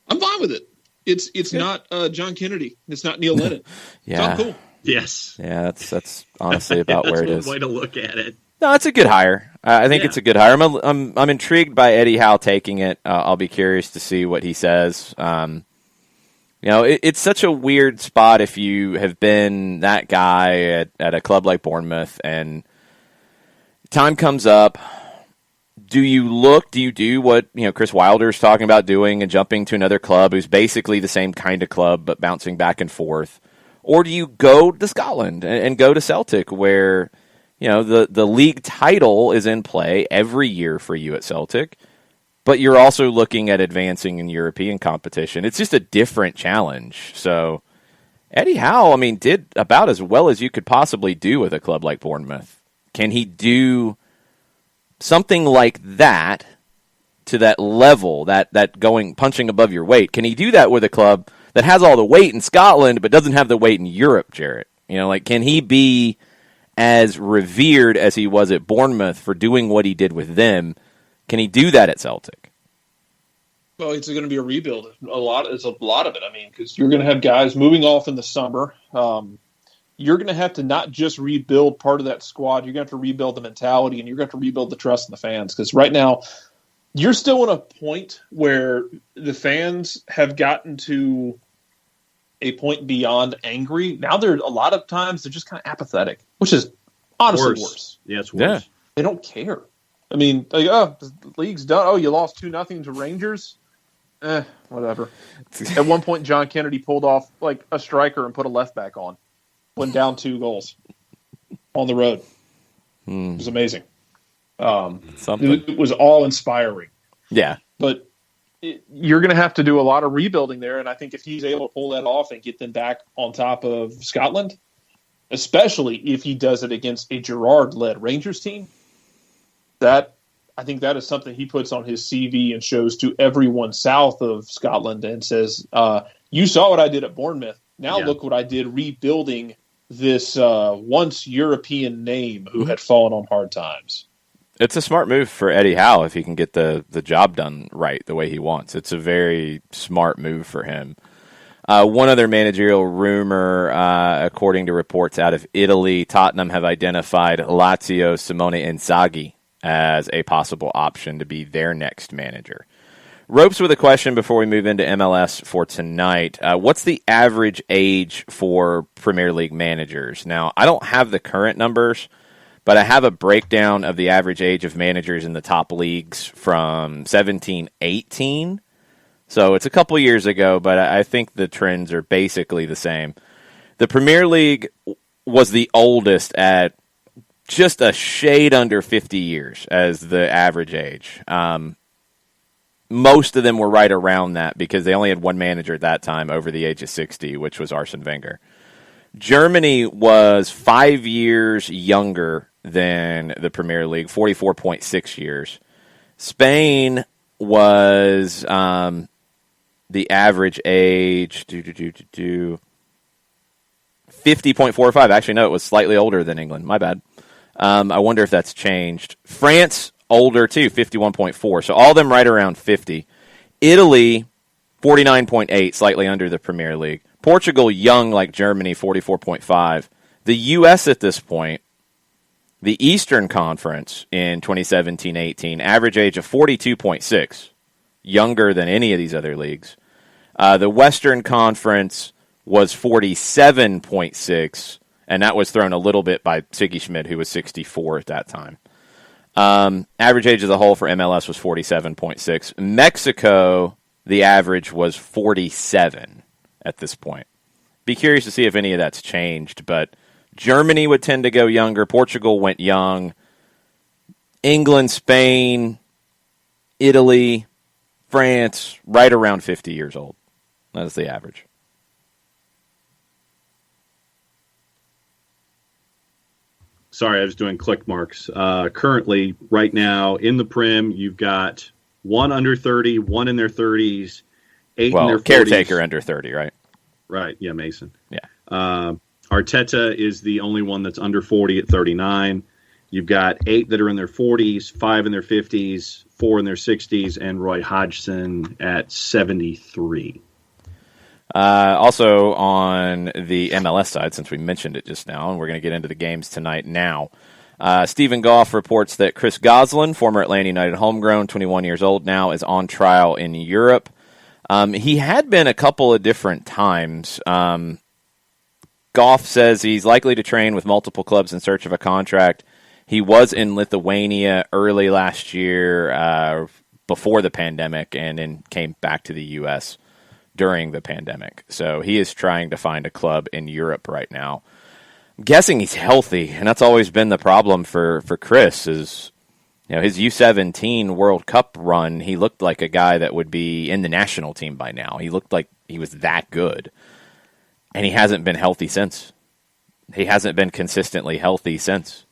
I'm fine with it. It's not John Kennedy. It's not Neil Lennon. Yeah. It's all cool. Yes. Yeah, that's honestly about where it is. That's one way to look at it. No, it's a good hire. I think it's a good hire. I'm intrigued by Eddie Howe taking it. I'll be curious to see what he says. It's such a weird spot if you have been that guy at a club like Bournemouth and time comes up. Do you do what Chris Wilder's talking about doing and jumping to another club who's basically the same kind of club but bouncing back and forth? Or do you go to Scotland and go to Celtic where, the league title is in play every year for you at Celtic, but you're also looking at advancing in European competition. It's just a different challenge. So Eddie Howe, did about as well as you could possibly do with a club like Bournemouth. Can he do something like that to that level, that punching above your weight? Can he do that with a club that has all the weight in Scotland but doesn't have the weight in Europe, Jarrett? Can he be as revered as he was at Bournemouth for doing what he did with them? Can he do that at Celtic? Well, it's going to be a rebuild. It's a lot of it. Because you're going to have guys moving off in the summer. You're going to have to not just rebuild part of that squad. You're going to have to rebuild the mentality, and you're going to have to rebuild the trust in the fans. Because right now, you're still in a point where the fans have gotten to a point beyond angry. Now a lot of times they're just kind of apathetic, which is honestly worse. Yeah, it's worse. Yeah. They don't care. The league's done. Oh, you lost 2-0 to Rangers? Whatever. At one point, John Kennedy pulled off like a striker and put a left back on. Went down 2 goals on the road. It was amazing. It was all-inspiring. Yeah. But you're going to have to do a lot of rebuilding there, and I think if he's able to pull that off and get them back on top of Scotland, especially if he does it against a Gerrard-led Rangers team, I think that is something he puts on his CV and shows to everyone south of Scotland and says, you saw what I did at Bournemouth. Now look what I did rebuilding this once European name who had fallen on hard times. It's a smart move for Eddie Howe if he can get the job done right the way he wants. It's a very smart move for him. One other managerial rumor, according to reports out of Italy, Tottenham have identified Lazio Simone Inzaghi as a possible option to be their next manager. Ropes with a question before we move into MLS for tonight. What's the average age for Premier League managers? Now, I don't have the current numbers, but I have a breakdown of the average age of managers in the top leagues from 17-18. So it's a couple years ago, but I think the trends are basically the same. The Premier League was the oldest at just a shade under 50 years as the average age. Most of them were right around that because they only had one manager at that time over the age of 60, which was Arsene Wenger. Germany was 5 years younger than the Premier League, 44.6 years. Spain was the average age 50.45. Actually, no, it was slightly older than England. My bad. I wonder if that's changed. France, older too, 51.4. So all of them right around 50. Italy, 49.8, slightly under the Premier League. Portugal, young like Germany, 44.5. The U.S. at this point, the Eastern Conference in 2017-18, average age of 42.6, younger than any of these other leagues. The Western Conference was 47.6, and that was thrown a little bit by Siggy Schmidt, who was 64 at that time. Average age of the whole for MLS was 47.6. Mexico, the average was 47 at this point. Be curious to see if any of that's changed, but Germany would tend to go younger. Portugal went young. England, Spain, Italy, France, right around 50 years old. That is the average. Sorry, I was doing click marks. Currently, right now, in the Prem, you've got one under 30, one in their 30s, eight in their 40s. Caretaker under 30, right? Right, yeah, Mason. Yeah. Arteta is the only one that's under 40 at 39. You've got 8 that are in their 40s, 5 in their 50s, 4 in their 60s, and Roy Hodgson at 73. Also on the MLS side, since we mentioned it just now, and we're going to get into the games tonight now, Stephen Goff reports that Chris Gosling, former Atlanta United homegrown, 21 years old now, is on trial in Europe. He had been a couple of different times. Goff says he's likely to train with multiple clubs in search of a contract. He was in Lithuania early last year before the pandemic and then came back to the U.S. during the pandemic. So he is trying to find a club in Europe right now. I'm guessing he's healthy, and that's always been the problem for Chris is, his U17 World Cup run, he looked like a guy that would be in the national team by now. He looked like he was that good. And he hasn't been healthy since. He hasn't been consistently healthy since.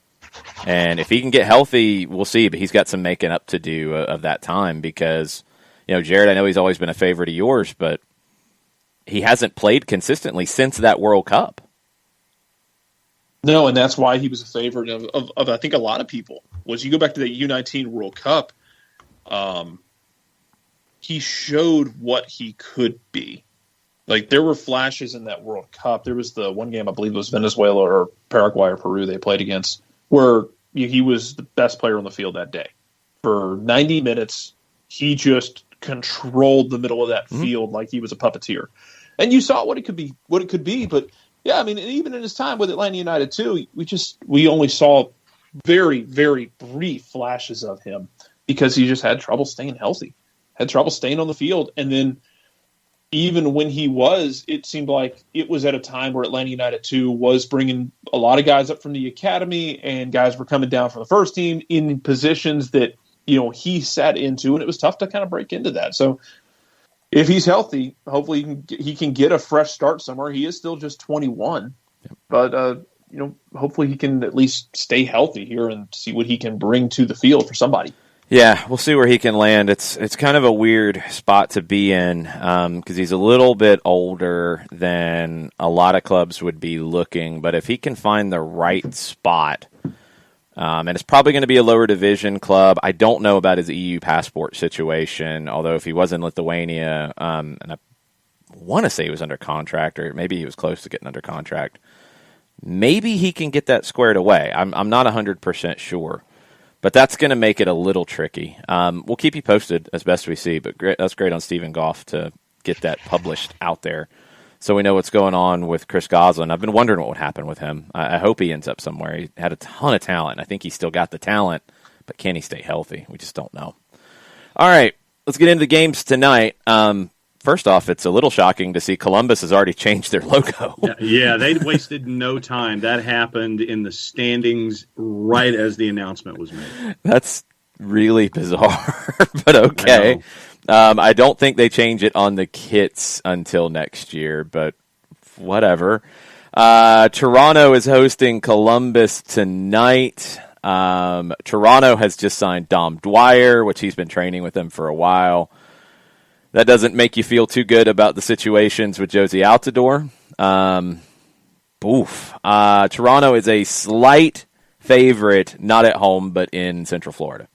And if he can get healthy, we'll see. But he's got some making up to do of that time because, Jared, I know he's always been a favorite of yours, but he hasn't played consistently since that World Cup. No, and that's why he was a favorite of I think, a lot of people. Was you go back to the U19 World Cup, he showed what he could be. Like, there were flashes in that World Cup. There was the one game, I believe it was Venezuela or Paraguay or Peru they played against, where he was the best player on the field that day. For 90 minutes, he just controlled the middle of that field like he was a puppeteer. And you saw what it could be. But, yeah, I mean, even in his time with Atlanta United, too, we only saw very, very brief flashes of him because he just had trouble staying healthy, had trouble staying on the field. And then even when he was, it seemed like it was at a time where Atlanta United, too, was bringing a lot of guys up from the academy and guys were coming down from the first team in positions that, he sat into, and it was tough to kind of break into that. So if he's healthy, hopefully he can get a fresh start somewhere. He is still just 21, but, hopefully he can at least stay healthy here and see what he can bring to the field for somebody. Yeah, we'll see where he can land. It's kind of a weird spot to be in because he's a little bit older than a lot of clubs would be looking. But if he can find the right spot, and it's probably going to be a lower division club. I don't know about his EU passport situation, although if he was in Lithuania, and I want to say he was under contract, or maybe he was close to getting under contract, maybe he can get that squared away. I'm not 100% sure. But that's going to make it a little tricky. We'll keep you posted as best we see, but that's great on Stephen Goff to get that published out there so we know what's going on with Chris Gosling. I've been wondering what would happen with him. I hope he ends up somewhere. He had a ton of talent. I think he's still got the talent, but can he stay healthy? We just don't know. All right, let's get into the games tonight. First off, it's a little shocking to see Columbus has already changed their logo. Yeah, they wasted no time. That happened in the standings right as the announcement was made. That's really bizarre, but okay. I don't think they change it on the kits until next year, but whatever. Toronto is hosting Columbus tonight. Toronto has just signed Dom Dwyer, which he's been training with them for a while. That doesn't make you feel too good about the situations with Josie Altidore. Toronto is a slight favorite, not at home, but in Central Florida.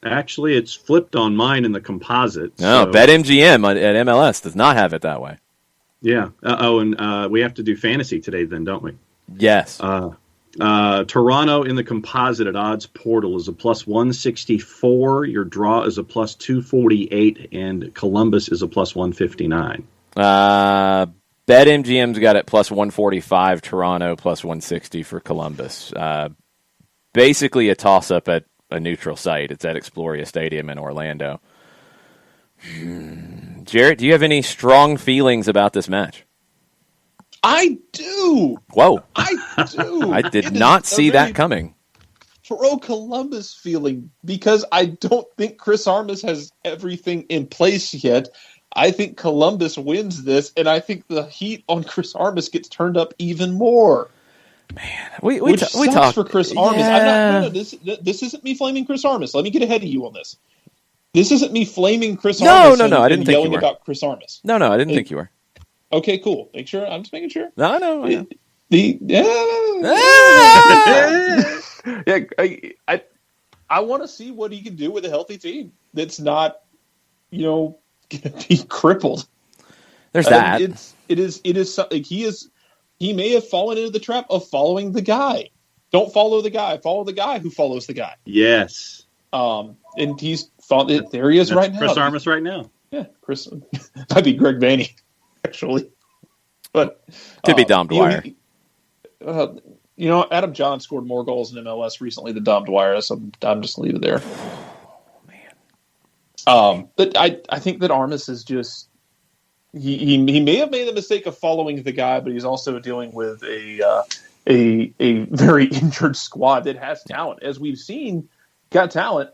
Actually, it's flipped on mine in the composite. No, BetMGM at MLS does not have it that way. Yeah. And we have to do fantasy today then, don't we? Yes. Toronto in the composite at Odds Portal is a plus 164. Your draw is a plus 248, and Columbus is a plus 159. BetMGM's got it plus 145. Toronto plus 160 for Columbus. Basically a toss-up at a neutral site. It's at Exploria Stadium in Orlando. Jarrett, do you have any strong feelings about this match? I do. Whoa. I do. I did not see that coming. Pro Columbus feeling, because I don't think Chris Armas has everything in place yet. I think Columbus wins this, and I think the heat on Chris Armas gets turned up even more. Man, we talk for Chris Armas. Yeah. This isn't me flaming Chris Armas. Let me get ahead of you on this. This isn't me flaming Chris No, Armas. I didn't think you were. About Chris Armas. No, I didn't think you were. Okay, cool. Make sure. I'm just making sure. No. I want to see what he can do with a healthy team that's not, going to be crippled. There's that. It is something. He may have fallen into the trap of following the guy. Don't follow the guy. Follow the guy who follows the guy. Yes. And he's there. He is right now. Chris Armas right now. Yeah, Chris. Might be Greg Vanny, actually. But could be Dom Dwyer. Adam John scored more goals in MLS recently than Dom Dwyer, so I'm just leave it there. Oh, man. But I think that Armas is just he may have made the mistake of following the guy, but he's also dealing with a very injured squad that has talent, as we've seen, got talent.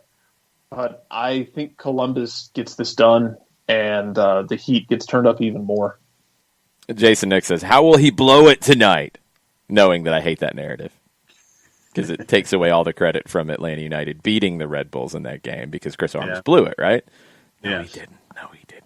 But I think Columbus gets this done, and the heat gets turned up even more. Jason Nick says, "How will he blow it tonight?" Knowing that I hate that narrative, because it takes away all the credit from Atlanta United beating the Red Bulls in that game because Chris Armas blew it, right? No, he didn't.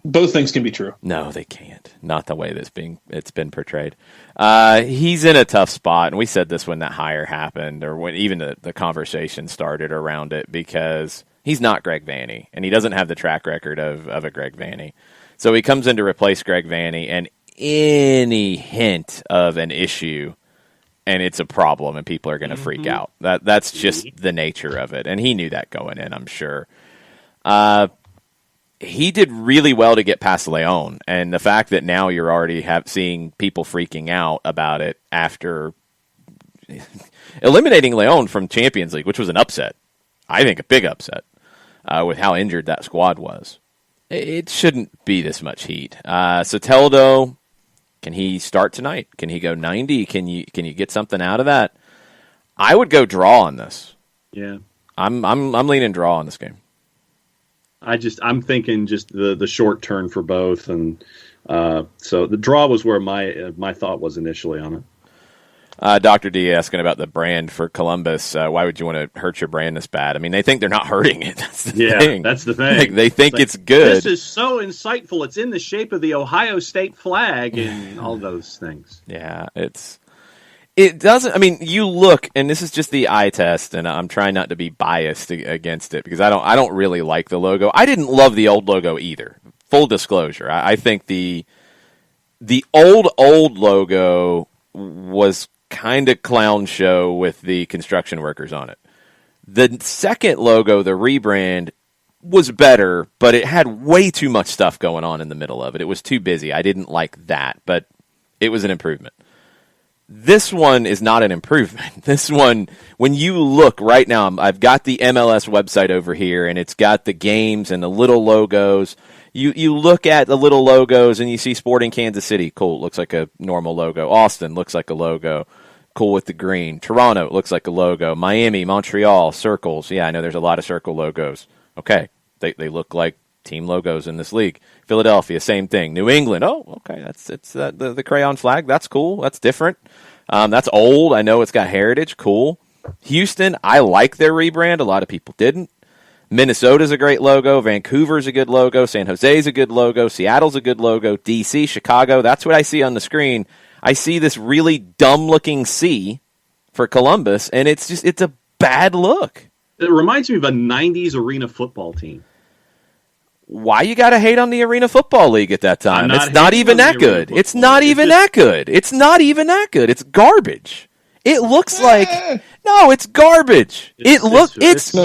Both things can be true. No, they can't. Not the way it's been portrayed. He's in a tough spot, and we said this when that hire happened, or when even the conversation started around it, because he's not Greg Vanny, and he doesn't have the track record of a Greg Vanny. So he comes in to replace Greg Vanny, and any hint of an issue, and it's a problem, and people are going to freak out. That's just the nature of it, and he knew that going in, I'm sure. He did really well to get past Leon, and the fact that now you're already seeing people freaking out about it after eliminating Leon from Champions League, which was an upset. I think a big upset with how injured that squad was. It shouldn't be this much heat. Soteldo, can he start tonight? Can he go 90? Can you get something out of that? I would go draw on this. Yeah, I'm leaning draw on this game. I'm thinking just the short turn for both, and so the draw was where my thought was initially on it. Dr. D asking about the brand for Columbus. Why would you want to hurt your brand this bad? I mean, they think they're not hurting it. That's the thing. That's the thing. They think it's good. This is so insightful. It's in the shape of the Ohio State flag and all those things. Yeah, it doesn't. I mean, you look, and this is just the eye test, and I'm trying not to be biased against it because I don't really like the logo. I didn't love the old logo either. Full disclosure, I think the old logo was kind of clown show with the construction workers on it. The second logo, the rebrand, was better, but it had way too much stuff going on in the middle of it. It was too busy. I didn't like that, but it was an improvement. This one is not an improvement. This one, when you look right now, I've got the MLS website over here, and it's got the games and the little logos. You look at the little logos, and you see Sporting Kansas City. Cool, looks like a normal logo. Austin looks like a logo. Cool with the green. Toronto looks like a logo. Miami, Montreal, circles. Yeah, I know there's a lot of circle logos. Okay, they look like team logos in this league. Philadelphia, same thing. New England, okay, it's the crayon flag. That's cool. That's different. That's old. I know it's got heritage. Cool. Houston, I like their rebrand. A lot of people didn't. Minnesota's a great logo. Vancouver's a good logo. San Jose's a good logo. Seattle's a good logo. DC, Chicago, that's what I see on the screen. I see this really dumb-looking C for Columbus, and it's a bad look. It reminds me of a 90s arena football team. Why you got to hate on the Arena Football League at that time? It's not even that good. It's not even that good. It's not even that good. It's garbage. It looks like it's garbage. It's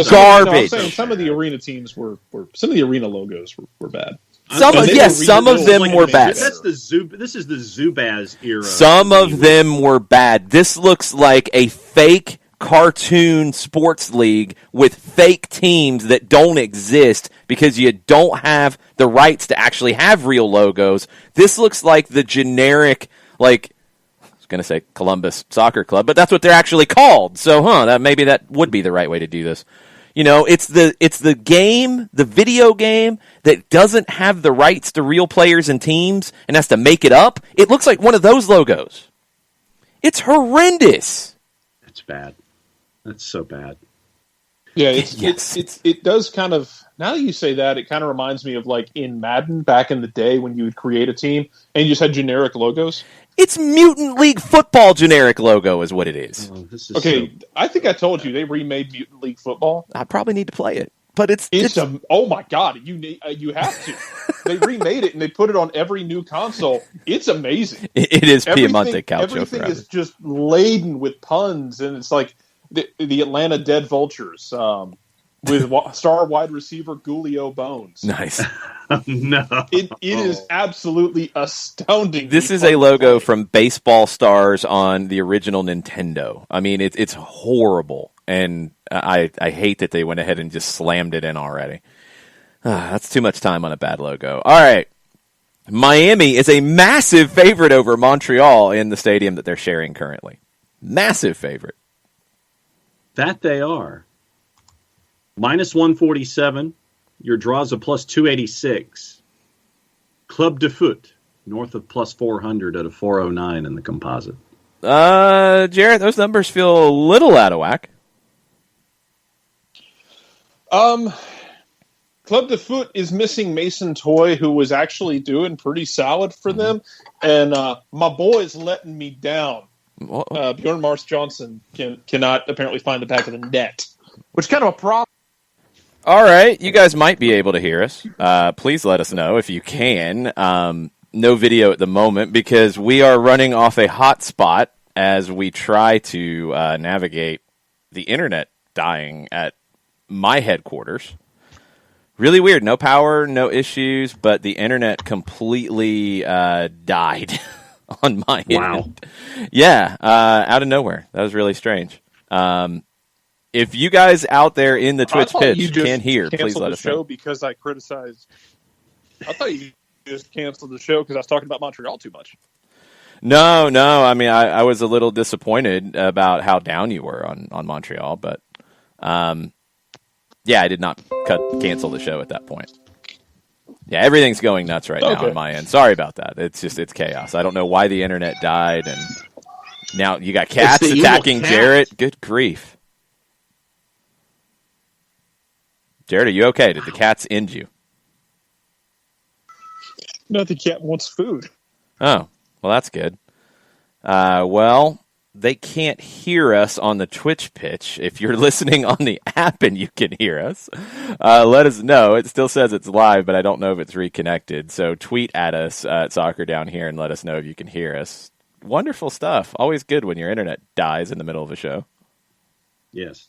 garbage. No, I'm saying some of the arena teams some of the arena logos were bad. Some of them were bad. This is the Zubaz era. Some of them were bad. This looks like a fake cartoon sports league with fake teams that don't exist because you don't have the rights to actually have real logos. This looks like the generic, going to say Columbus Soccer Club, but that's what they're actually called. So, maybe that would be the right way to do this. It's the game, the video game that doesn't have the rights to real players and teams and has to make it up. It looks like one of those logos. It's horrendous. It's bad. That's so bad. Yeah, it does kind of, now that you say that, it kind of reminds me of like in Madden back in the day when you would create a team and you just had generic logos. It's Mutant League Football generic logo is what it is. Oh, this is okay, I think I told you they remade Mutant League Football. I probably need to play it, but it's oh my god, you have to. They remade it and they put it on every new console. It's amazing. It is Piemonte Calcio. Everything is just laden with puns, and it's like the Atlanta Dead Vultures with star wide receiver Julio Bones. Nice. No. It is absolutely astounding. This is a logo from Baseball Stars on the original Nintendo. I mean, it's horrible, and I hate that they went ahead and just slammed it in already. That's too much time on a bad logo. All right. Miami is a massive favorite over Montreal in the stadium that they're sharing currently. Massive favorite. That they are. Minus 147. Your draw's a plus 286. Club de Foot, north of plus 400 at a 409 in the composite. Jarrett, those numbers feel a little out of whack. Club de Foot is missing Mason Toy, who was actually doing pretty solid for them, and my boy is letting me down. Bjorn Mars Johnson cannot apparently find the back of the net, which is kind of a problem. All right, you guys might be able to hear us. Please let us know if you can. No video at the moment because we are running off a hotspot as we try to navigate the internet dying at my headquarters. Really weird. No power, no issues, but the internet completely died on my end. Yeah, out of nowhere. That was really strange. If you guys out there in the Twitch pitch can hear, please let us know. Because I criticized. I thought you just canceled the show because I was talking about Montreal too much. No. I mean, I was a little disappointed about how down you were on Montreal, but yeah, I did not cancel the show at that point. Yeah, everything's going nuts right now on my end. Sorry about that. It's chaos. I don't know why the internet died, and now you got cats attacking Jarrett. Good grief. Jared, are you okay? Did the cats end you? No, the cat wants food. Oh, well, that's good. Well, they can't hear us on the Twitch pitch. If you're listening on the app and you can hear us, let us know. It still says it's live, but I don't know if it's reconnected. So tweet at us at Soccer Down Here and let us know if you can hear us. Wonderful stuff. Always good when your internet dies in the middle of a show. Yes.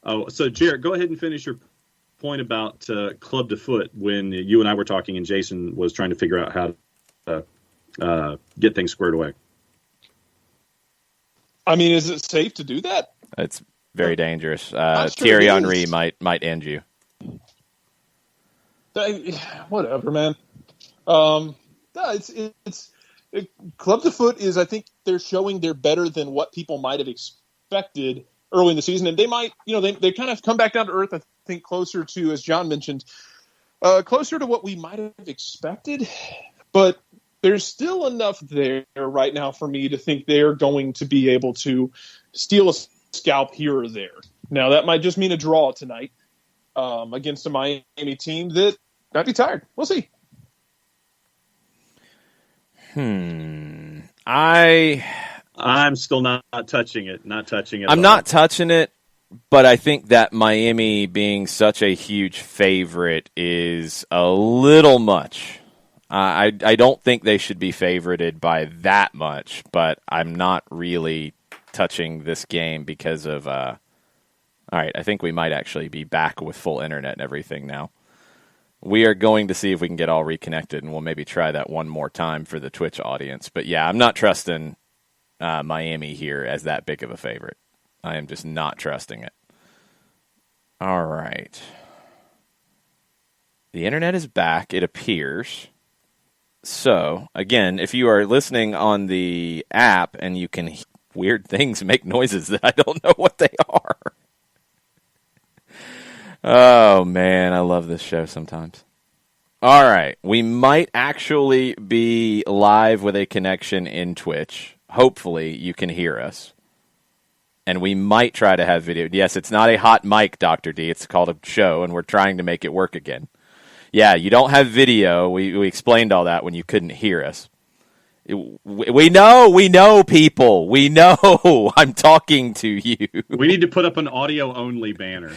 Oh, so Jared, go ahead and finish your point about Club de Foot when you and I were talking and Jason was trying to figure out how to get things squared away. I mean, is it safe to do that? It's very dangerous. Sure Thierry Henry might end you. Whatever, man. Club de Foot is, I think they're showing they're better than what people might have expected early in the season, and they might, they kind of come back down to earth. I think closer to, as John mentioned, closer to what we might have expected. But there's still enough there right now for me to think they're going to be able to steal a scalp here or there. Now that might just mean a draw tonight against a Miami team that might be tired. We'll see. I'm still not touching it. I'm not touching it, but I think that Miami being such a huge favorite is a little much. I don't think they should be favorited by that much, but I'm not really touching this game because of... all right, I think we might actually be back with full internet and everything now. We are going to see if we can get all reconnected, and we'll maybe try that one more time for the Twitch audience. But yeah, I'm not trusting Miami here as that big of a favorite. I am just not trusting it. All right. The internet is back, it appears. So, again, if you are listening on the app and you can hear weird things make noises that I don't know what they are. Oh, man, I love this show sometimes. All right, we might actually be live with a connection in Twitch. Hopefully, you can hear us. And we might try to have video. Yes, it's not a hot mic, Dr. D. It's called a show, and we're trying to make it work again. Yeah, you don't have video. We explained all that when you couldn't hear us. We know, people. We know. I'm talking to you. We need to put up an audio-only banner.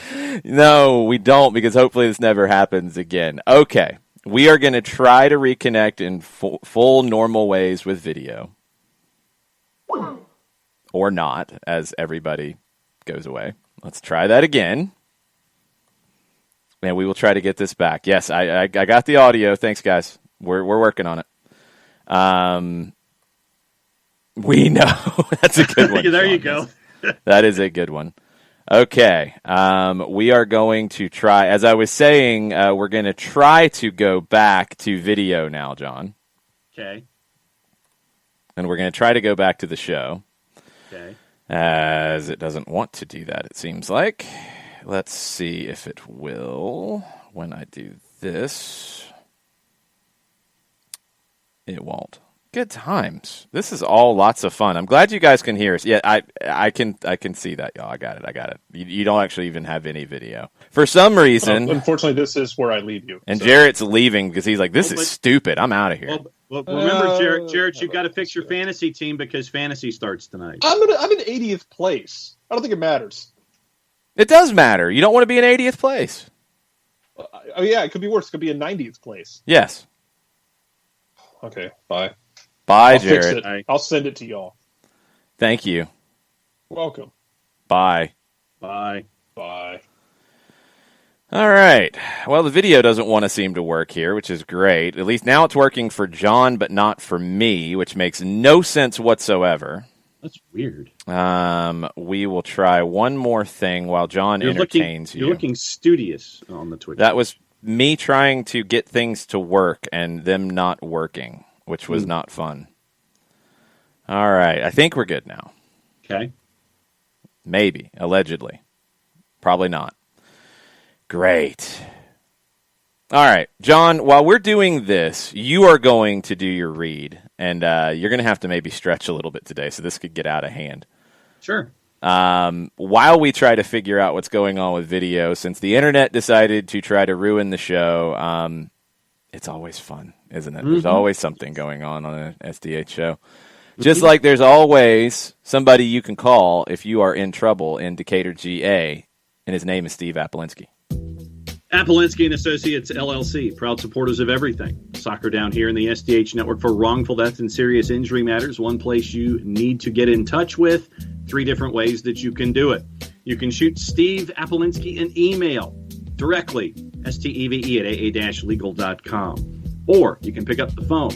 No, we don't, because hopefully this never happens again. Okay, we are going to try to reconnect in full normal ways with video. Or not, as everybody goes away. Let's try that again. And we will try to get this back. Yes, I got the audio. Thanks, guys. We're working on it. We know. That's a good one. There you go. That is a good one. Okay. We are going to try, as I was saying, we're going to try to go back to video now, John. Okay. And we're going to try to go back to the show. Okay. As it doesn't want to do that, it seems like. Let's see if it will. When I do this, it won't. Good times. This is all lots of fun. I'm glad you guys can hear us. Yeah, I can see that, y'all. I got it. You don't actually even have any video. For some reason... unfortunately, this is where I leave you. And so. Jarrett's leaving because he's like, this is stupid. I'm out of here. Well, remember, Jarrett, you've got to fix your fantasy team because fantasy starts tonight. I'm in 80th place. I don't think it matters. It does matter. You don't want to be in 80th place. Oh, yeah, it could be worse. It could be in 90th place. Yes. Okay, bye. Bye, I'll Jarrett. Fix it. I'll send it to y'all. Thank you. Welcome. Bye. Bye. All right. Well, the video doesn't want to seem to work here, which is great. At least now it's working for John, but not for me, which makes no sense whatsoever. That's weird. We will try one more thing while John entertains you. You're looking studious on the Twitch. That was me trying to get things to work and them not working, which was not fun. All right. I think we're good now. Okay. Maybe. Allegedly. Probably not. Great. All right. John, while we're doing this, you are going to do your read, and you're going to have to maybe stretch a little bit today, so this could get out of hand. Sure. While we try to figure out what's going on with video, since the internet decided to try to ruin the show, it's always fun, isn't it? Mm-hmm. There's always something going on an SDH show. Mm-hmm. Just like there's always somebody you can call if you are in trouble in Decatur, GA, and his name is Steve Apolinsky. Apolinsky and Associates, LLC, proud supporters of everything soccer down here in the SDH network for wrongful death and serious injury matters. One place you need to get in touch with, 3 different ways that you can do it. You can shoot Steve Apolinsky an email directly, steve@aa-legal.com. Or you can pick up the phone.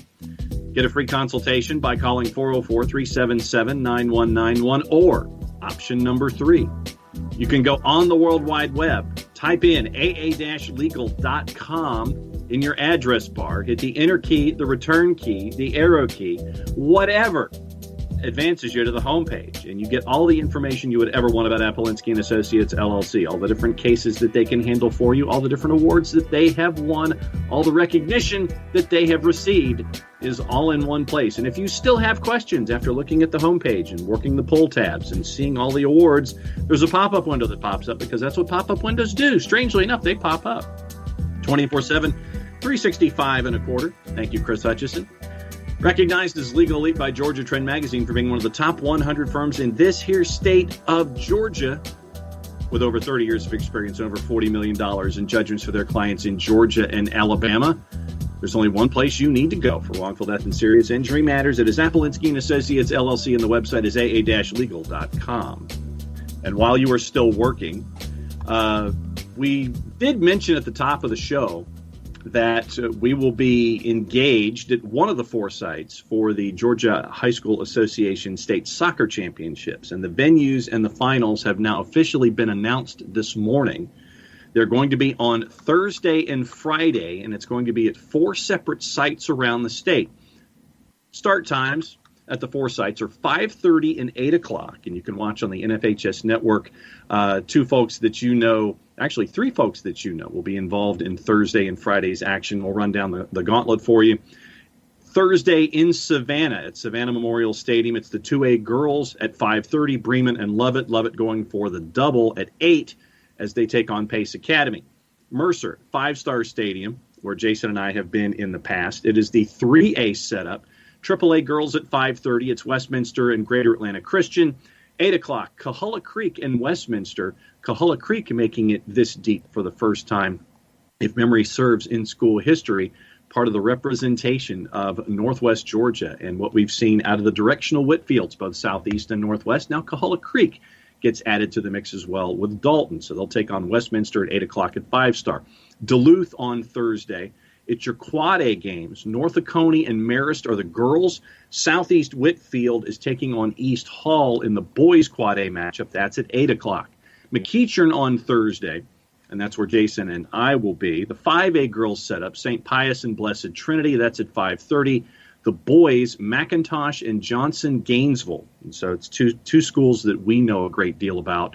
Get a free consultation by calling 404-377-9191 or option number 3. You can go on the World Wide Web, type in aa-legal.com in your address bar, hit the enter key, the return key, the arrow key, whatever advances you to the homepage, and you get all the information you would ever want about Apolinsky and Associates, LLC, all the different cases that they can handle for you, all the different awards that they have won, all the recognition that they have received is all in one place. And if you still have questions after looking at the homepage and working the pull tabs and seeing all the awards, there's a pop-up window that pops up because that's what pop-up windows do. Strangely enough, they pop up 24/7, 365 and a quarter. Thank you, Chris Hutchison. Recognized as Legal Elite by Georgia Trend Magazine for being one of the top 100 firms in this here state of Georgia, with over 30 years of experience and over $40 million in judgments for their clients in Georgia and Alabama. There's only one place you need to go for wrongful death and serious injury matters. It is Apolinsky and Associates, LLC, and the website is aa-legal.com. And while you are still working, we did mention at the top of the show that we will be engaged at one of the 4 sites for the Georgia High School Association State Soccer Championships. And the venues and the finals have now officially been announced this morning. They're going to be on Thursday and Friday, and it's going to be at 4 separate sites around the state. Start times at the 4 sites are 5:30 and 8 o'clock, and you can watch on the NFHS network. 2 folks that you know, actually 3 folks that you know, will be involved in Thursday and Friday's action. We'll run down the gauntlet for you. Thursday in Savannah at Savannah Memorial Stadium. It's the 2A girls at 5:30. Bremen and Lovett. Lovett going for the double at 8 as they take on Pace Academy. Mercer, 5-Star Stadium, where Jason and I have been in the past. It is the 3A setup. AAA girls at 5:30. It's Westminster and Greater Atlanta Christian. 8 o'clock, Coahulla Creek and Westminster. Coahulla Creek making it this deep for the first time, if memory serves, in school history. Part of the representation of Northwest Georgia and what we've seen out of the directional Whitfields, both Southeast and Northwest. Now Coahulla Creek gets added to the mix as well with Dalton. So they'll take on Westminster at 8 o'clock at 5-Star. Duluth on Thursday. It's your Quad A games. North Oconee and Marist are the girls. Southeast Whitfield is taking on East Hall in the boys Quad A matchup. That's at 8 o'clock. McEachern on Thursday, and that's where Jason and I will be. The 5A girls setup, St. Pius and Blessed Trinity. That's at 5:30. The boys, McIntosh and Johnson Gainesville. And so it's two schools that we know a great deal about.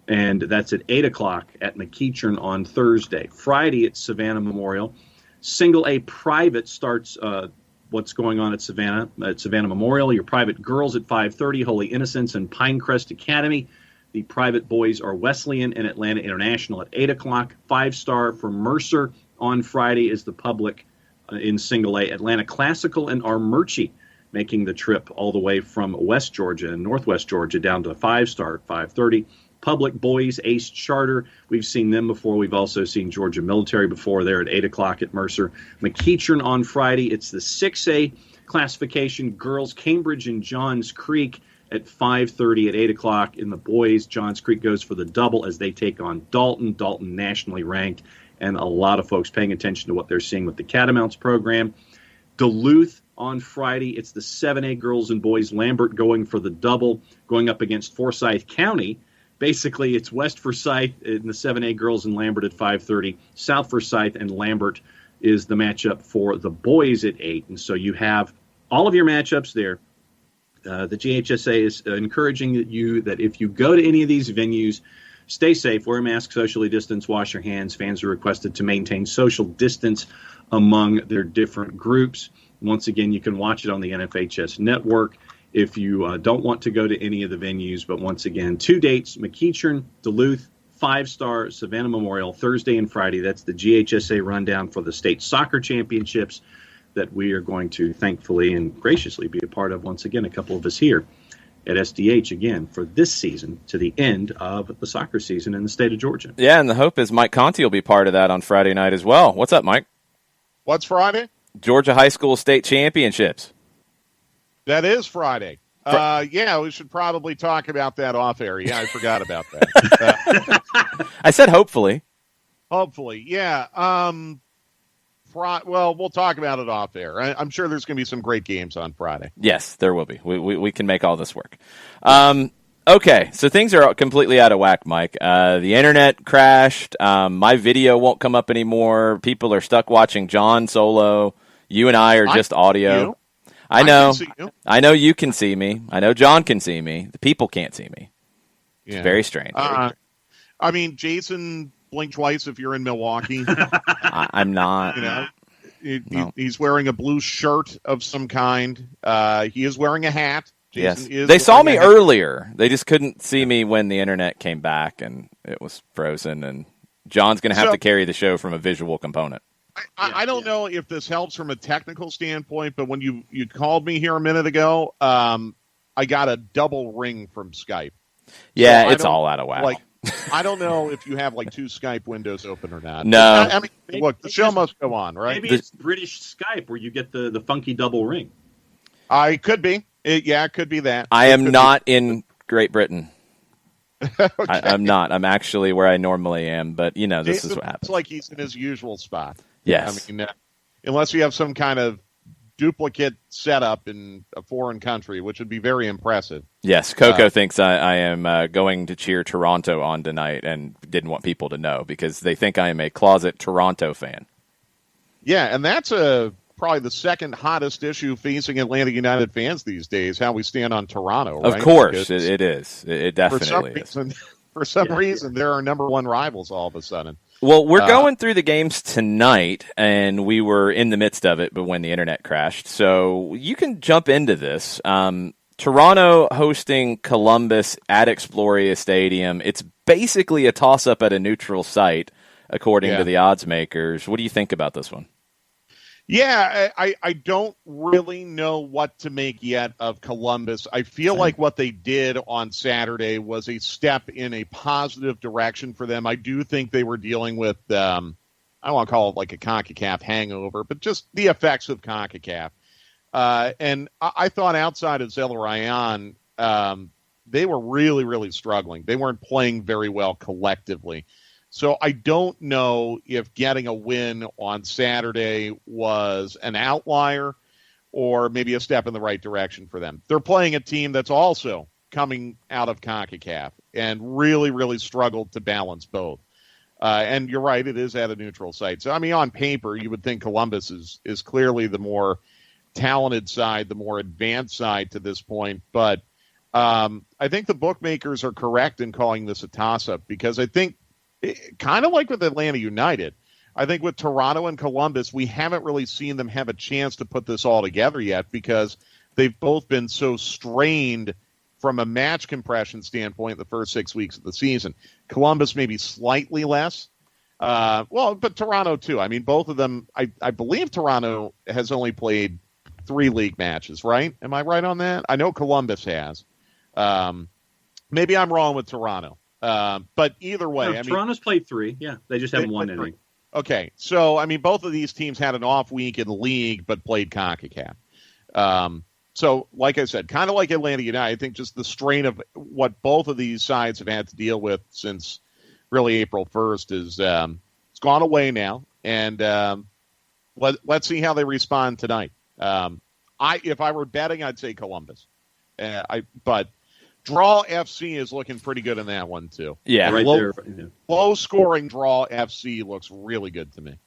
And that's at 8 o'clock at McEachern on Thursday. Friday at Savannah Memorial. Single A private starts what's going on at Savannah Memorial. Your private girls at 5:30, Holy Innocents and Pinecrest Academy. The private boys are Wesleyan and Atlanta International at 8 o'clock. 5-Star for Mercer on Friday is the public in Single A. Atlanta Classical and Armurchie making the trip all the way from West Georgia and Northwest Georgia down to 5-Star at 5:30. Public boys, Ace Charter. We've seen them before. We've also seen Georgia Military before. They're at 8 o'clock at Mercer. McEachern on Friday. It's the 6A classification. Girls, Cambridge and Johns Creek at 5:30 at 8 o'clock. In the boys, Johns Creek goes for the double as they take on Dalton. Dalton nationally ranked, and a lot of folks paying attention to what they're seeing with the Catamounts program. Duluth on Friday. It's the 7A girls and boys. Lambert going for the double, going up against Forsyth County. Basically, it's West Forsyth in the 7A girls and Lambert at 5:30. South Forsyth and Lambert is the matchup for the boys at 8. And so you have all of your matchups there. The GHSA is encouraging you that if you go to any of these venues, stay safe, wear a mask, socially distance, wash your hands. Fans are requested to maintain social distance among their different groups. Once again, you can watch it on the NFHS network if you don't want to go to any of the venues. But once again, 2 dates, McEachern, Duluth, 5-Star, Savannah Memorial, Thursday and Friday. That's the GHSA rundown for the state soccer championships that we are going to thankfully and graciously be a part of once again, a couple of us here at SDH again for this season to the end of the soccer season in the state of Georgia. Yeah, and the hope is Mike Conti will be part of that on Friday night as well. What's up, Mike? What's Friday? Georgia High School State Championships. That is Friday. Yeah, we should probably talk about that off air. Yeah, I forgot about that. I said hopefully. Hopefully, yeah. Well, we'll talk about it off air. I'm sure there's going to be some great games on Friday. Yes, there will be. We can make all this work. Okay, so things are completely out of whack, Mike. The internet crashed. My video won't come up anymore. People are stuck watching John solo. You and I are just audio. I know. I know you can see me. I know John can see me. The people can't see me. It's very strange. I mean, Jason blink twice if you're in Milwaukee. I'm not. You know, he's wearing a blue shirt of some kind. He is wearing a hat. Jason yes. They saw me earlier. They just couldn't see me when the internet came back and it was frozen. And John's going to have to carry the show from a visual component. I don't know if this helps from a technical standpoint, but when you called me here a minute ago, I got a double ring from Skype. Yeah, so it's all out of whack. I don't know if you have 2 Skype windows open or not. No. I mean, look, the show must go on, right? Maybe it's British Skype where you get the funky double ring. It could be. It could be that. I am not in Great Britain. Okay. I'm not. I'm actually where I normally am, but, this is what happens. It's like he's in his usual spot. Yes. I mean, unless you have some kind of duplicate setup in a foreign country, which would be very impressive. Yes, Coco thinks I am going to cheer Toronto on tonight and didn't want people to know because they think I am a closet Toronto fan. Yeah, and that's probably the second hottest issue facing Atlanta United fans these days, how we stand on Toronto, right? Of course, it is. It definitely is. For some reason, they're our number one rivals all of a sudden. Well, we're going through the games tonight, and we were in the midst of it, but when the internet crashed. So you can jump into this. Toronto hosting Columbus at Exploria Stadium. It's basically a toss-up at a neutral site, according to the odds makers. What do you think about this one? Yeah, I don't really know what to make yet of Columbus. I feel like what they did on Saturday was a step in a positive direction for them. I do think they were dealing with, I don't want to call it like a CONCACAF hangover, but just the effects of CONCACAF. And I thought outside of Zelarayan, they were really, really struggling. They weren't playing very well collectively. So I don't know if getting a win on Saturday was an outlier or maybe a step in the right direction for them. They're playing a team that's also coming out of CONCACAF and really, really struggled to balance both. And you're right, it is at a neutral site. So, I mean, on paper, you would think Columbus is clearly the more talented side, the more advanced side to this point. But I think the bookmakers are correct in calling this a toss-up because I think, kind of like with Atlanta United, I think with Toronto and Columbus, we haven't really seen them have a chance to put this all together yet because they've both been so strained from a match compression standpoint the first 6 weeks of the season. Columbus maybe slightly less. But Toronto too. I mean, both of them, I believe Toronto has only played 3 league matches, right? Am I right on that? I know Columbus has. Maybe I'm wrong with Toronto. But either way, no, Toronto's played 3. Yeah, they just haven't won any. Okay, so I mean, both of these teams had an off week in the league, but played CONCACAF. So, like I said, kind of like Atlanta United, I think just the strain of what both of these sides have had to deal with since really April 1st is it's gone away now, and let's see how they respond tonight. If I were betting, I'd say Columbus, but. Draw FC is looking pretty good in that one, too. Yeah, right there. Low-scoring Draw FC looks really good to me.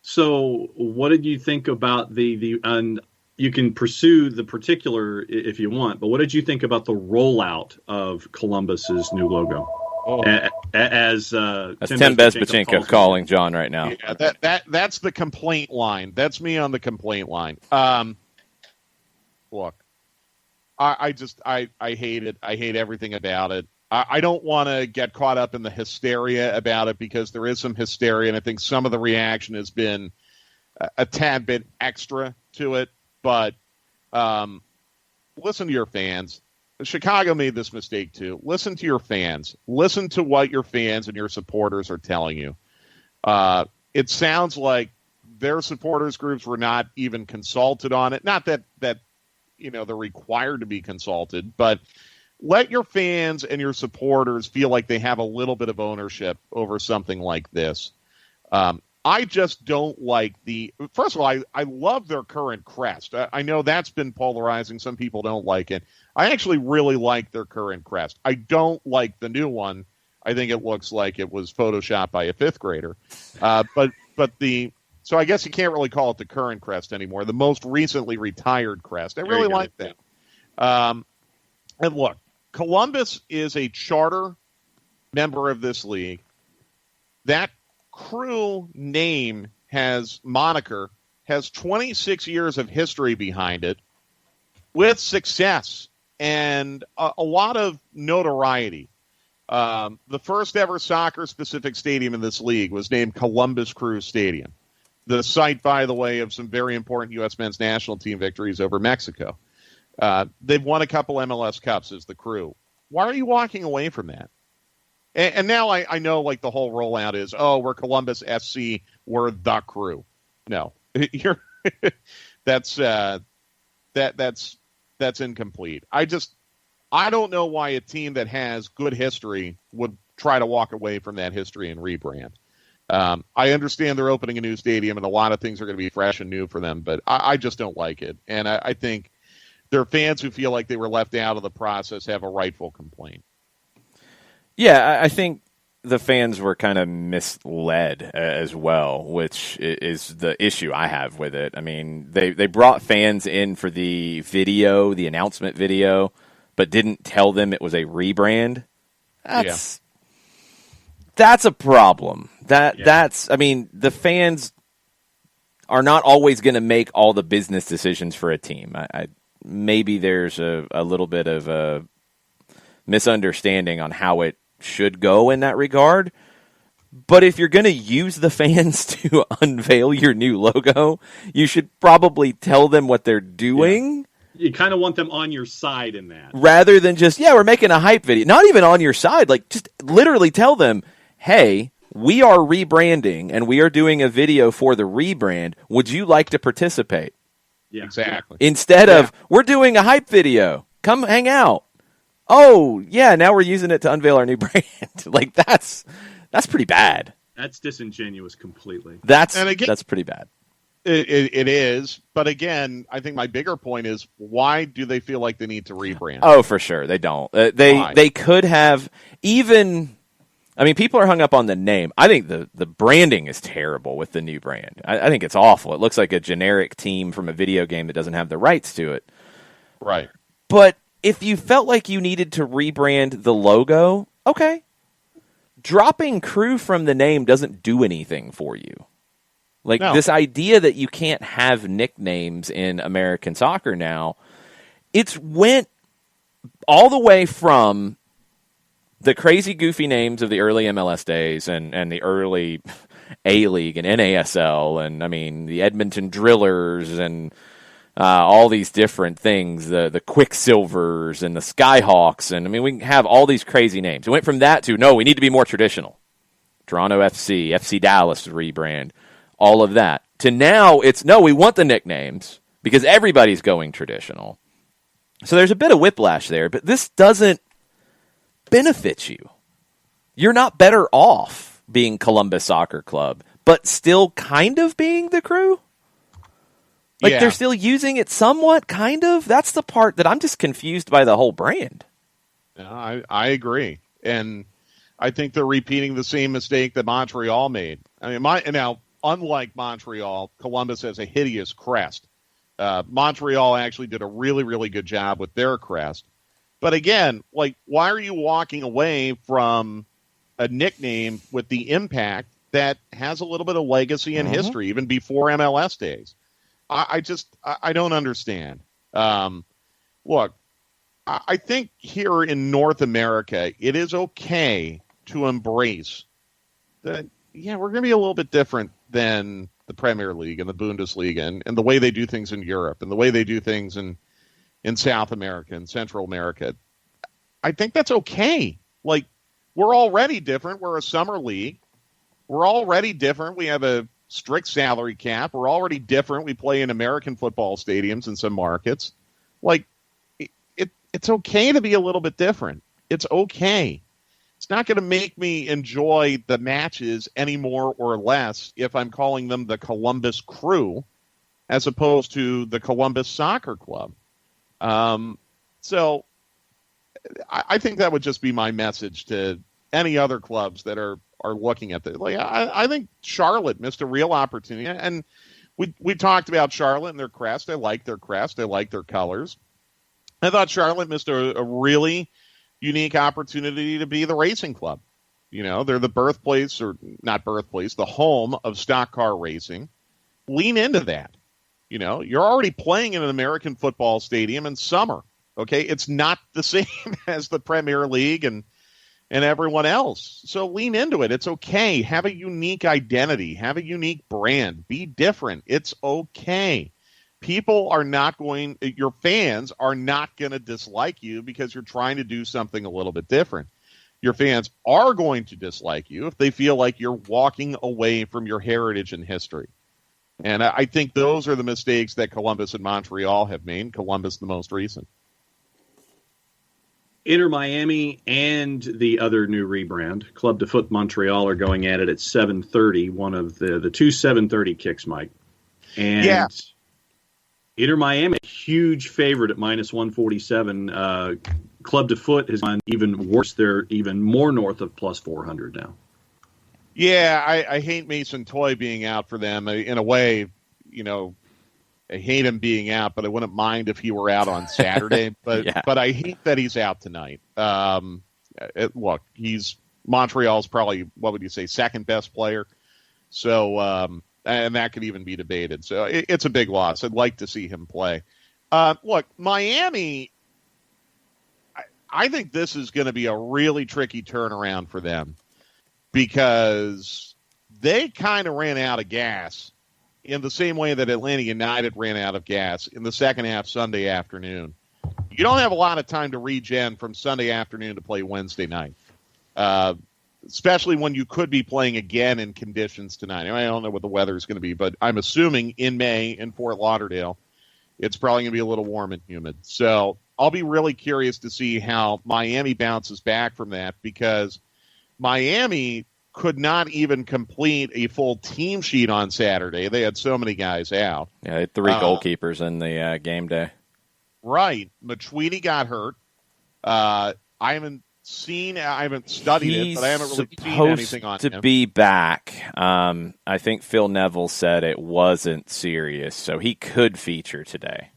So what did you think about and you can pursue the particular if you want, but what did you think about the rollout of Columbus's new logo? That's Tim Bezpachenko calling John right now. Yeah, that's the complaint line. That's me on the complaint line. Look. I hate it. I hate everything about it. I don't want to get caught up in the hysteria about it because there is some hysteria, and I think some of the reaction has been a tad bit extra to it. But listen to your fans. Chicago made this mistake too. Listen to your fans. Listen to what your fans and your supporters are telling you. It sounds like their supporters groups were not even consulted on it. Not that they're required to be consulted, but let your fans and your supporters feel like they have a little bit of ownership over something like this. I just don't like first of all, I love their current crest. I know that's been polarizing. Some people don't like it. I actually really like their current crest. I don't like the new one. I think it looks like it was photoshopped by a 5th grader. So I guess you can't really call it the current crest anymore. The most recently retired crest. I really like that. And look, Columbus is a charter member of this league. That crew moniker has 26 years of history behind it with success and a lot of notoriety. The first ever soccer-specific stadium in this league was named Columbus Crew Stadium. The site, by the way, of some very important U.S. men's national team victories over Mexico. They've won a couple MLS Cups as the Crew. Why are you walking away from that? And now I know like the whole rollout is, we're Columbus SC, we're the Crew. No, that's incomplete. I don't know why a team that has good history would try to walk away from that history and rebrand. I understand they're opening a new stadium and a lot of things are going to be fresh and new for them, but I just don't like it. And I think there are fans who feel like they were left out of the process have a rightful complaint. Yeah, I think the fans were kind of misled as well, which is the issue I have with it. I mean, they brought fans in for the video, the announcement video, but didn't tell them it was a rebrand. That's a problem. That's I mean, the fans are not always going to make all the business decisions for a team. Maybe there's a little bit of a misunderstanding on how it should go in that regard. But if you're going to use the fans to unveil your new logo, you should probably tell them what they're doing. Yeah. You kind of want them on your side in that. Rather than just, we're making a hype video. Not even on your side. Like, just literally tell them, hey, we are rebranding and we are doing a video for the rebrand. Would you like to participate? Yeah, exactly. Instead of, we're doing a hype video. Come hang out. Oh, yeah, now we're using it to unveil our new brand. Like, that's pretty bad. That's disingenuous completely. That's pretty bad. It is. But again, I think my bigger point is, why do they feel like they need to rebrand? Oh, for sure. They don't. They could have even... I mean, people are hung up on the name. I think the branding is terrible with the new brand. I think it's awful. It looks like a generic team from a video game that doesn't have the rights to it. Right. But if you felt like you needed to rebrand the logo, okay. Dropping Crew from the name doesn't do anything for you. Like, this idea that you can't have nicknames in American soccer now, it's went all the way from the crazy, goofy names of the early MLS days and the early A-League and NASL and, I mean, the Edmonton Drillers and all these different things, the Quicksilvers and the Skyhawks, and I mean, we can have all these crazy names. It went from that to, no, we need to be more traditional. Toronto FC, FC Dallas rebrand, all of that. To now, it's, no, we want the nicknames because everybody's going traditional. So there's a bit of whiplash there, but this doesn't benefit you. You're not better off being Columbus Soccer Club, but still kind of being the Crew. Like, they're still using it somewhat, kind of. That's the part that I'm just confused by the whole brand. No, I agree. And I think they're repeating the same mistake that Montreal made. I mean, now, unlike Montreal, Columbus has a hideous crest. Montreal actually did a really, really good job with their crest. But again, like, why are you walking away from a nickname with the impact that has a little bit of legacy and history, even before MLS days? I don't understand. Look, I think here in North America, it is okay to embrace that, we're going to be a little bit different than the Premier League and the Bundesliga and the way they do things in Europe and the way they do things in South America and Central America. I think that's okay. Like, we're already different. We're a summer league. We're already different. We have a strict salary cap. We're already different. We play in American football stadiums in some markets. Like, it's okay to be a little bit different. It's okay. It's not going to make me enjoy the matches any more or less if I'm calling them the Columbus Crew as opposed to the Columbus Soccer Club. So I think that would just be my message to any other clubs that are looking at this. Like, I think Charlotte missed a real opportunity, and we talked about Charlotte and their crest. I like their crest. I like their colors. I thought Charlotte missed a really unique opportunity to be the racing club. You know, they're the birthplace, or not birthplace, the home of stock car racing. Lean into that. You know, you're already playing in an American football stadium in summer. Okay, it's not the same as the Premier League and everyone else. So lean into it. It's okay. Have a unique identity. Have a unique brand. Be different. It's okay. People are not going, your fans are not going to dislike you because you're trying to do something a little bit different. Your fans are going to dislike you if they feel like you're walking away from your heritage and history. And I think those are the mistakes that Columbus and Montreal have made. Columbus, the most recent. Inter Miami and the other new rebrand, Club de Foot Montreal, are going at it at 7:30. One of the two 7:30 kicks, Mike. And Inter Miami, huge favorite at minus 147. Club de Foot has gone even worse. They're even more north of plus 400 now. Yeah, I hate Mason Toye being out for them. In a way, I hate him being out, but I wouldn't mind if he were out on Saturday. But but I hate that he's out tonight. Look, Montreal's probably, what would you say, second best player. So, and that could even be debated. So it's a big loss. I'd like to see him play. Look, Miami, I think this is going to be a really tricky turnaround for them because they kind of ran out of gas in the same way that Atlanta United ran out of gas in the second half Sunday afternoon. You don't have a lot of time to regen from Sunday afternoon to play Wednesday night, especially when you could be playing again in conditions tonight. I don't know what the weather is going to be, but I'm assuming in May in Fort Lauderdale, it's probably going to be a little warm and humid. So I'll be really curious to see how Miami bounces back from that because Miami could not even complete a full team sheet on Saturday. They had so many guys out. Yeah, they had 3 goalkeepers in the game day. Right. Matuidi got hurt. I haven't studied it, but I haven't really seen anything on him. He's supposed to be back. I think Phil Neville said it wasn't serious, so he could feature today.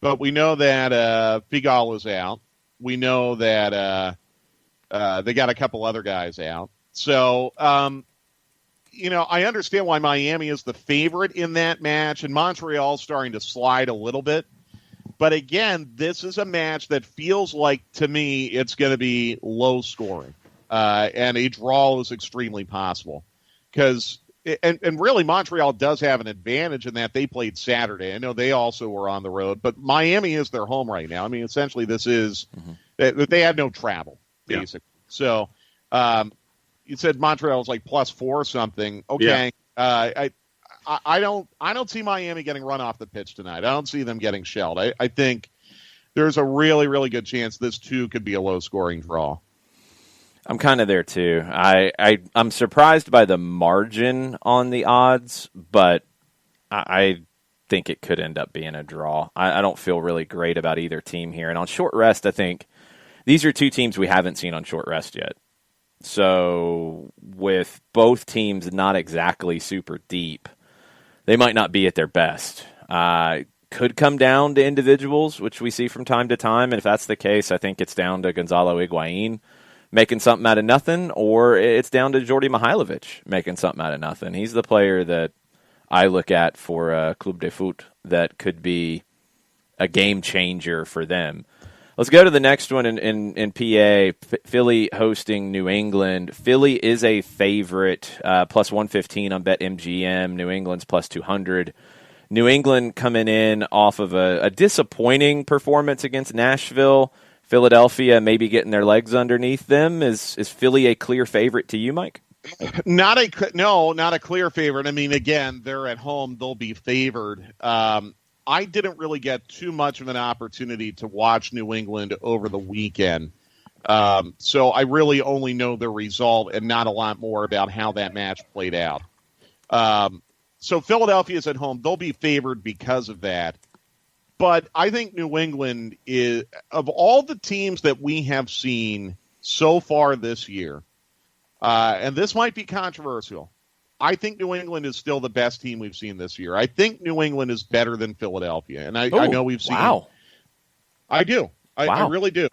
But we know that Figal is out. We know that they got a couple other guys out. So, I understand why Miami is the favorite in that match, and Montreal's starting to slide a little bit. But again, this is a match that feels like, to me, it's going to be low scoring, and a draw is extremely possible. Because, and really, Montreal does have an advantage in that they played Saturday. I know they also were on the road, but Miami is their home right now. I mean, essentially, this is they had no travel, basically. Yeah. So, you said Montreal was like plus 4 or something. Okay. Yeah. I don't see Miami getting run off the pitch tonight. I don't see them getting shelled. I think there's a really, really good chance this too could be a low scoring draw. I'm kind of there too. I'm surprised by the margin on the odds, but I think it could end up being a draw. I don't feel really great about either team here. And on short rest, I think these are 2 teams we haven't seen on short rest yet. So with both teams not exactly super deep, they might not be at their best. Could come down to individuals, which we see from time to time. And if that's the case, I think it's down to Gonzalo Higuain making something out of nothing, or it's down to Jordi Mihailovic making something out of nothing. He's the player that I look at for Club de Foot that could be a game changer for them. Let's go to the next one in PA. Philly hosting New England. Philly is a favorite, plus 115 on BetMGM. New England's plus 200. New England coming in off of a disappointing performance against Nashville. Philadelphia maybe getting their legs underneath them. Is Philly a clear favorite to you, Mike? Not a clear favorite. I mean, again, they're at home. They'll be favored. I didn't really get too much of an opportunity to watch New England over the weekend. So I really only know the result and not a lot more about how that match played out. So Philadelphia's at home. They'll be favored because of that. But I think New England is, of all the teams that we have seen so far this year, and this might be controversial, I think New England is still the best team we've seen this year. I think New England is better than Philadelphia. And I know we've seen. Wow. I do. I really do.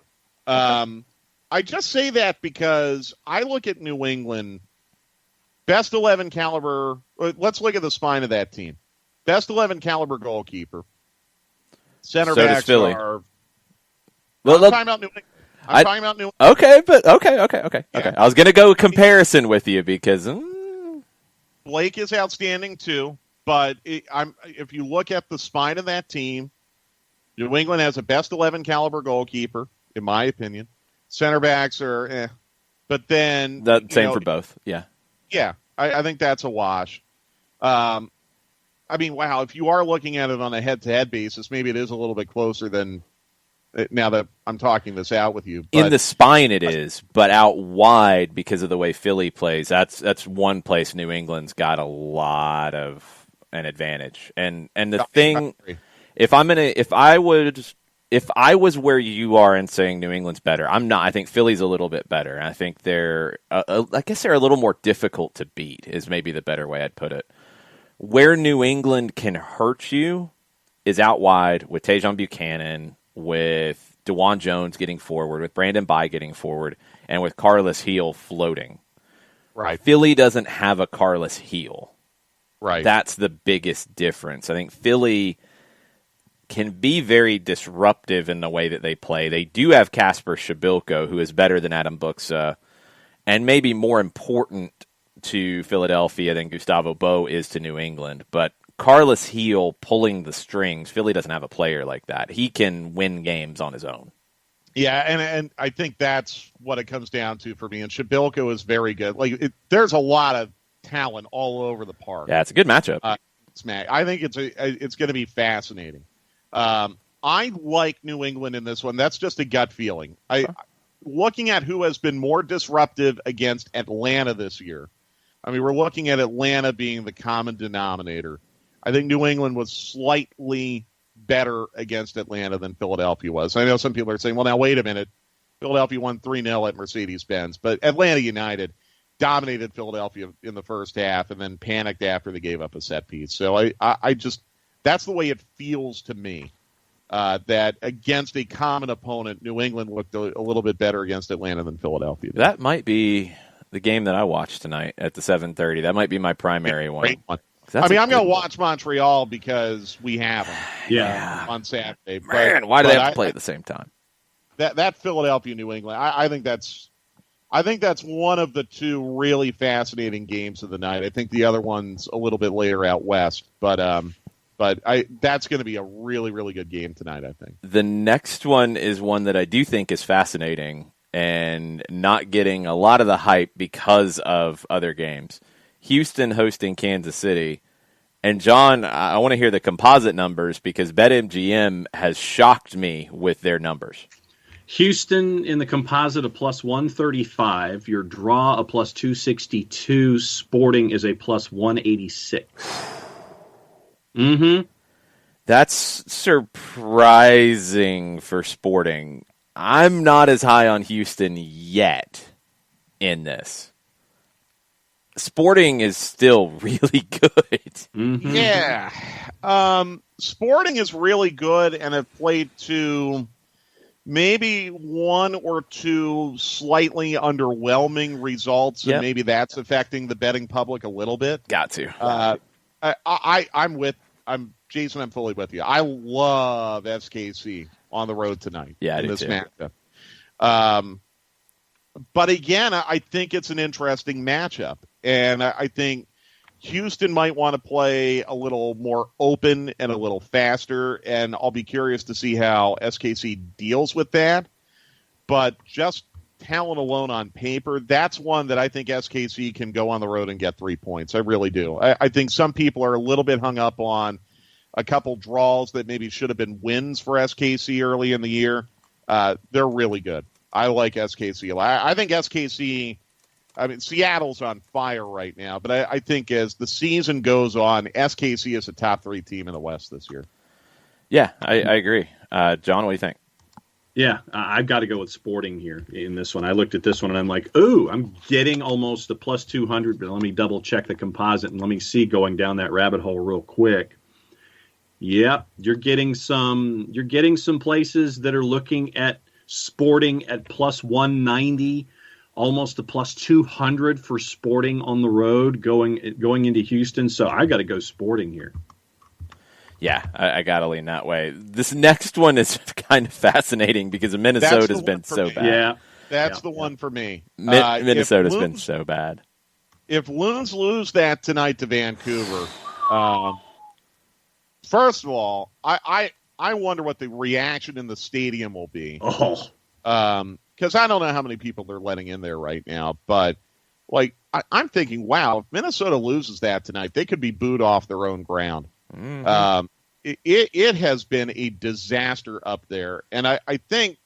I just say that because I look at New England, best 11 caliber. Let's look at the spine of that team. Best 11 caliber goalkeeper. Center backs are. Well, I'm talking about New England. I'm talking about New England. Okay, but okay. Yeah. I was going to go comparison with you because. Blake is outstanding too, but if you look at the spine of that team, New England has a best 11 caliber goalkeeper, in my opinion. Center backs are, but then same for both. Yeah, I think that's a wash. I mean, wow, if you are looking at it on a head-to-head basis, maybe it is a little bit closer than Now that I'm talking this out with you, in the spine it is, but out wide because of the way Philly plays. That's one place New England's got a lot of an advantage. And the thing, if I was where you are and saying New England's better, I'm not. I think Philly's a little bit better. And I think I guess they're a little more difficult to beat is maybe the better way I'd put it. Where New England can hurt you is out wide with Tajon Buchanan, with DeJuan Jones getting forward, with Brandon Bye getting forward, and with Carlos Heel floating. Right. Philly doesn't have a Carlos Heel. Right. That's the biggest difference. I think Philly can be very disruptive in the way that they play. They do have Kasper Shabilko, who is better than Adam Buxa, and maybe more important to Philadelphia than Gustavo Bo is to New England. But Carlos Heel pulling the strings, Philly doesn't have a player like that. He can win games on his own. Yeah, and I think that's what it comes down to for me. And Shabilko is very good. There's a lot of talent all over the park. Yeah, it's a good matchup. I think it's going to be fascinating. I like New England in this one. That's just a gut feeling. Looking at who has been more disruptive against Atlanta this year, I mean, we're looking at Atlanta being the common denominator. I think New England was slightly better against Atlanta than Philadelphia was. I know some people are saying, well, now, wait a minute. Philadelphia won 3-0 at Mercedes-Benz, but Atlanta United dominated Philadelphia in the first half and then panicked after they gave up a set piece. So I just that's the way it feels to me, that against a common opponent, New England looked a little bit better against Atlanta than Philadelphia did. That might be the game that I watched tonight at the 7:30. That might be my primary one. Great one. I'm going to watch Montreal because we have them on Saturday. Man, why do they have to play at the same time? That Philadelphia New England, I think that's one of the two really fascinating games of the night. I think the other one's a little bit later out west, but that's going to be a really, really good game tonight, I think. The next one is one that I do think is fascinating and not getting a lot of the hype because of other games. Houston hosting Kansas City. And, John, I want to hear the composite numbers because BetMGM has shocked me with their numbers. Houston in the composite a plus 135. Your draw a plus 262. Sporting is a plus 186. Mm-hmm. That's surprising for Sporting. I'm not as high on Houston yet in this. Sporting is still really good. Mm-hmm. Yeah. Sporting is really good and have played to maybe one or two slightly underwhelming results, and maybe that's affecting the betting public a little bit. Got to. I'm Jason. I'm fully with you. I love SKC on the road tonight. Yeah, in this matchup. But again, I think it's an interesting matchup, and I think Houston might want to play a little more open and a little faster, and I'll be curious to see how SKC deals with that. But just talent alone on paper, that's one that I think SKC can go on the road and get 3 points. I really do. I think some people are a little bit hung up on a couple draws that maybe should have been wins for SKC early in the year. They're really good. I like SKC. I think SKC, Seattle's on fire right now, but I think as the season goes on, SKC is a top 3 team in the West this year. Yeah, I agree. John, what do you think? Yeah, I've got to go with Sporting here in this one. I looked at this one and I'm like, ooh, I'm getting almost a plus 200, but let me double check the composite and let me see going down that rabbit hole real quick. Yeah, you're getting some places that are looking at Sporting at plus 190, almost a plus 200 for Sporting on the road going into Houston. So I got to go Sporting here. Yeah, I got to lean that way. This next one is kind of fascinating because Minnesota's been so bad. Yeah, that's the one for me. Minnesota's been so bad. If Loons lose that tonight to Vancouver, first of all, I wonder what the reaction in the stadium will be. Oh, because I don't know how many people they're letting in there right now, but I'm thinking, wow, if Minnesota loses that tonight, they could be booed off their own ground. Mm-hmm. it has been a disaster up there. And I think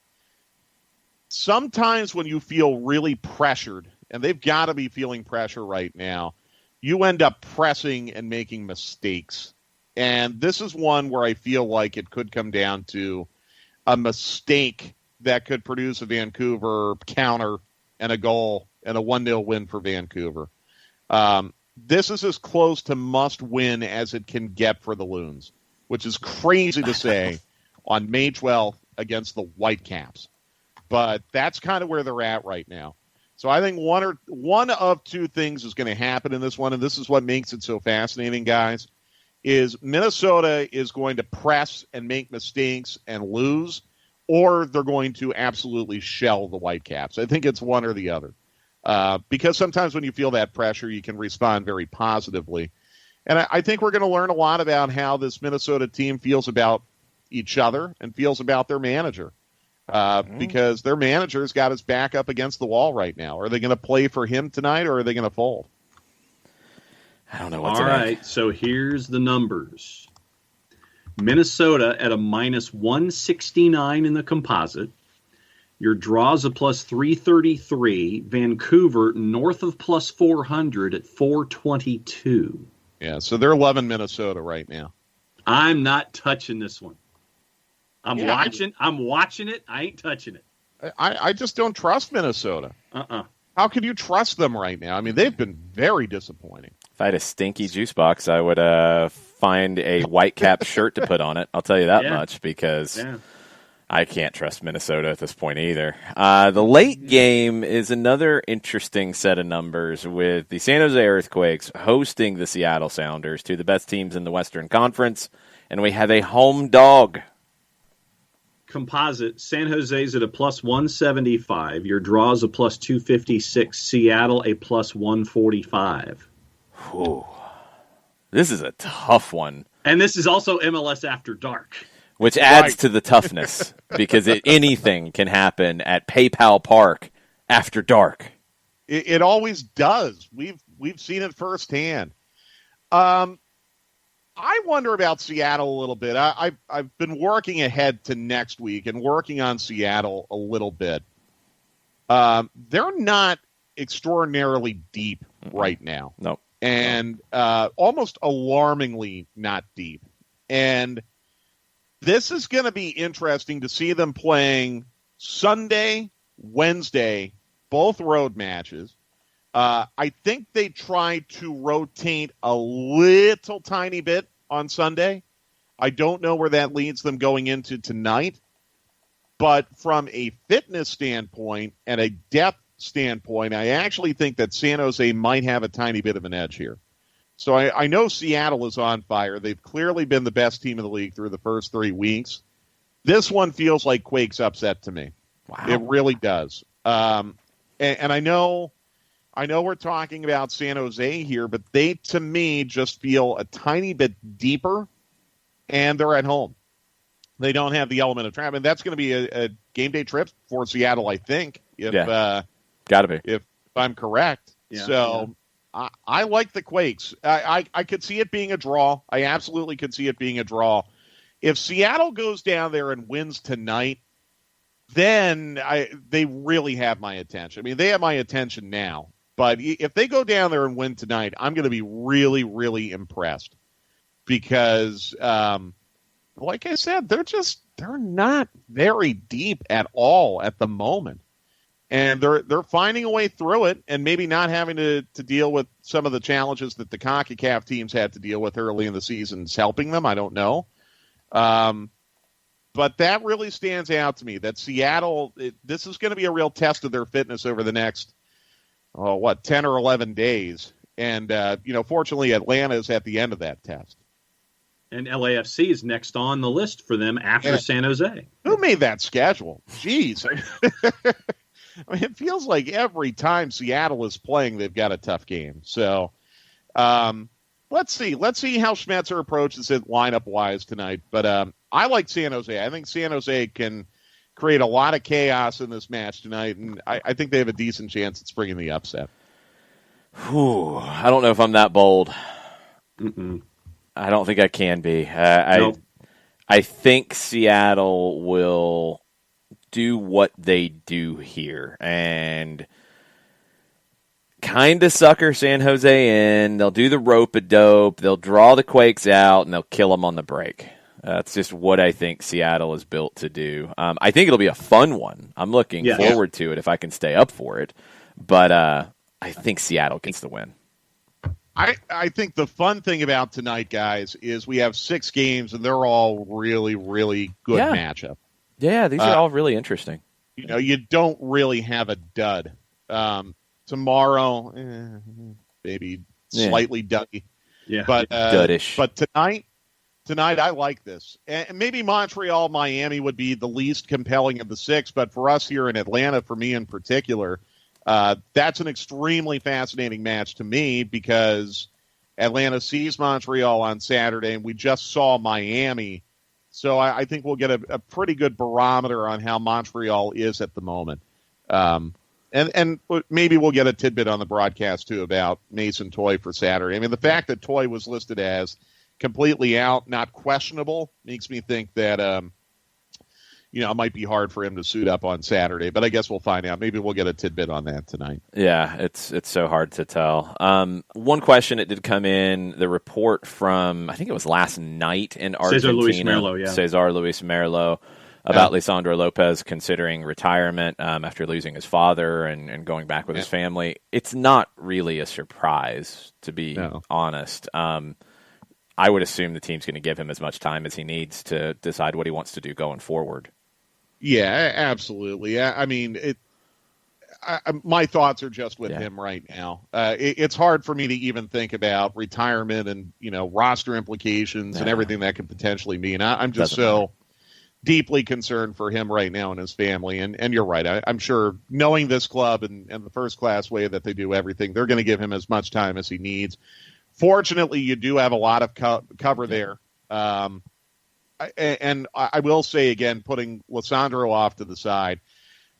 sometimes when you feel really pressured, and they've got to be feeling pressure right now, you end up pressing and making mistakes. And this is one where I feel like it could come down to a mistake that could produce a Vancouver counter and a goal and a 1-0 win for Vancouver. This is as close to must win as it can get for the Loons, which is crazy to say on May 12th against the Whitecaps. But that's kind of where they're at right now. So I think one of two things is going to happen in this one, and this is what makes it so fascinating, guys, is Minnesota is going to press and make mistakes and lose, or they're going to absolutely shell the Whitecaps. I think it's one or the other. Because sometimes when you feel that pressure, you can respond very positively. And I think we're going to learn a lot about how this Minnesota team feels about each other and feels about their manager. Because their manager's got his back up against the wall right now. Are they going to play for him tonight, or are they going to fold? I don't know what to All right, so here's the numbers. Minnesota at a minus 169 in the composite. Your draws a plus 333. Vancouver north of plus 400 at 422. Yeah, so they're loving Minnesota right now. I'm not touching this one. I'm watching it. I ain't touching it. I just don't trust Minnesota. Uh-uh. How can you trust them right now? I mean, they've been very disappointing. If I had a stinky juice box, I would find a Whitecap shirt to put on it. I'll tell you that much, because I can't trust Minnesota at this point either. The late game is another interesting set of numbers, with the San Jose Earthquakes hosting the Seattle Sounders, two of the best teams in the Western Conference, and we have a home dog. Composite, San Jose's at a plus 175. Your draws a plus 256. Seattle a plus 145. Whew. This is a tough one. And this is also MLS After Dark. Which adds to the toughness, because anything can happen at PayPal Park after dark. It always does. We've seen it firsthand. I wonder about Seattle a little bit. I've been working ahead to next week and working on Seattle a little bit. They're not extraordinarily deep right now. No. And almost alarmingly not deep. And this is going to be interesting to see them playing Sunday, Wednesday, both road matches. I think they try to rotate a little tiny bit on Sunday. I don't know where that leads them going into tonight. But from a fitness standpoint and a depth standpoint, I actually think that San Jose might have a tiny bit of an edge here. So I know Seattle is on fire. They've clearly been the best team in the league through the first 3 weeks. This one feels like Quake's upset to me. Wow. It really does. And I know we're talking about San Jose here, but they, to me, just feel a tiny bit deeper, and they're at home. They don't have the element of trap, and that's going to be a game day trip for Seattle, I think. Got to be. If I'm correct. Yeah, I like the Quakes. I could see it being a draw. I absolutely could see it being a draw. If Seattle goes down there and wins tonight, then they really have my attention. I mean, they have my attention now. But if they go down there and win tonight, I'm going to be really, really impressed. Because, like I said, they're not very deep at all at the moment. And they're finding a way through it, and maybe not having to deal with some of the challenges that the CONCACAF teams had to deal with early in the season is helping them. I don't know. But that really stands out to me, that Seattle, this is going to be a real test of their fitness over the next, 10 or 11 days. And, fortunately, Atlanta is at the end of that test. And LAFC is next on the list for them after San Jose. Who made that schedule? Jeez. I mean, it feels like every time Seattle is playing, they've got a tough game. So let's see. Let's see how Schmetzer approaches it lineup-wise tonight. But I like San Jose. I think San Jose can create a lot of chaos in this match tonight, and I think they have a decent chance at springing the upset. I don't know if I'm that bold. Mm-mm. I don't think I can be. I think Seattle will do what they do here and kind of sucker San Jose in. They'll do the rope-a-dope. They'll draw the Quakes out, and they'll kill them on the break. That's just what I think Seattle is built to do. I think it'll be a fun one. I'm looking forward to it if I can stay up for it. But I think Seattle gets the win. I think the fun thing about tonight, guys, is we have 6 games, and they're all really, really good matchup. Yeah, these are all really interesting. You don't really have a dud. Tomorrow, maybe slightly duddy. Yeah, but duddish. But tonight I like this. And maybe Montreal, Miami would be the least compelling of the 6, but for us here in Atlanta, for me in particular, that's an extremely fascinating match to me because Atlanta sees Montreal on Saturday, and we just saw Miami. So I think we'll get a pretty good barometer on how Montreal is at the moment. And maybe we'll get a tidbit on the broadcast, too, about Mason Toye for Saturday. I mean, the fact that Toye was listed as completely out, not questionable, makes me think that, it might be hard for him to suit up on Saturday. But I guess we'll find out. Maybe we'll get a tidbit on that tonight. Yeah, it's so hard to tell. One question that did come in, the report from, I think it was last night in Argentina. Cesar Luis Merlo. About Lisandro Lopez considering retirement after losing his father and going back with his family. It's not really a surprise, to be honest. I would assume the team's going to give him as much time as he needs to decide what he wants to do going forward. Yeah, absolutely. I mean, my thoughts are just with him right now. It's hard for me to even think about retirement and roster implications and everything that could potentially mean. I'm just deeply concerned for him right now and his family. And you're right. I'm sure knowing this club and the first-class way that they do everything, they're going to give him as much time as he needs. Fortunately, you do have a lot of cover there. And I will say, again, putting Lisandro off to the side,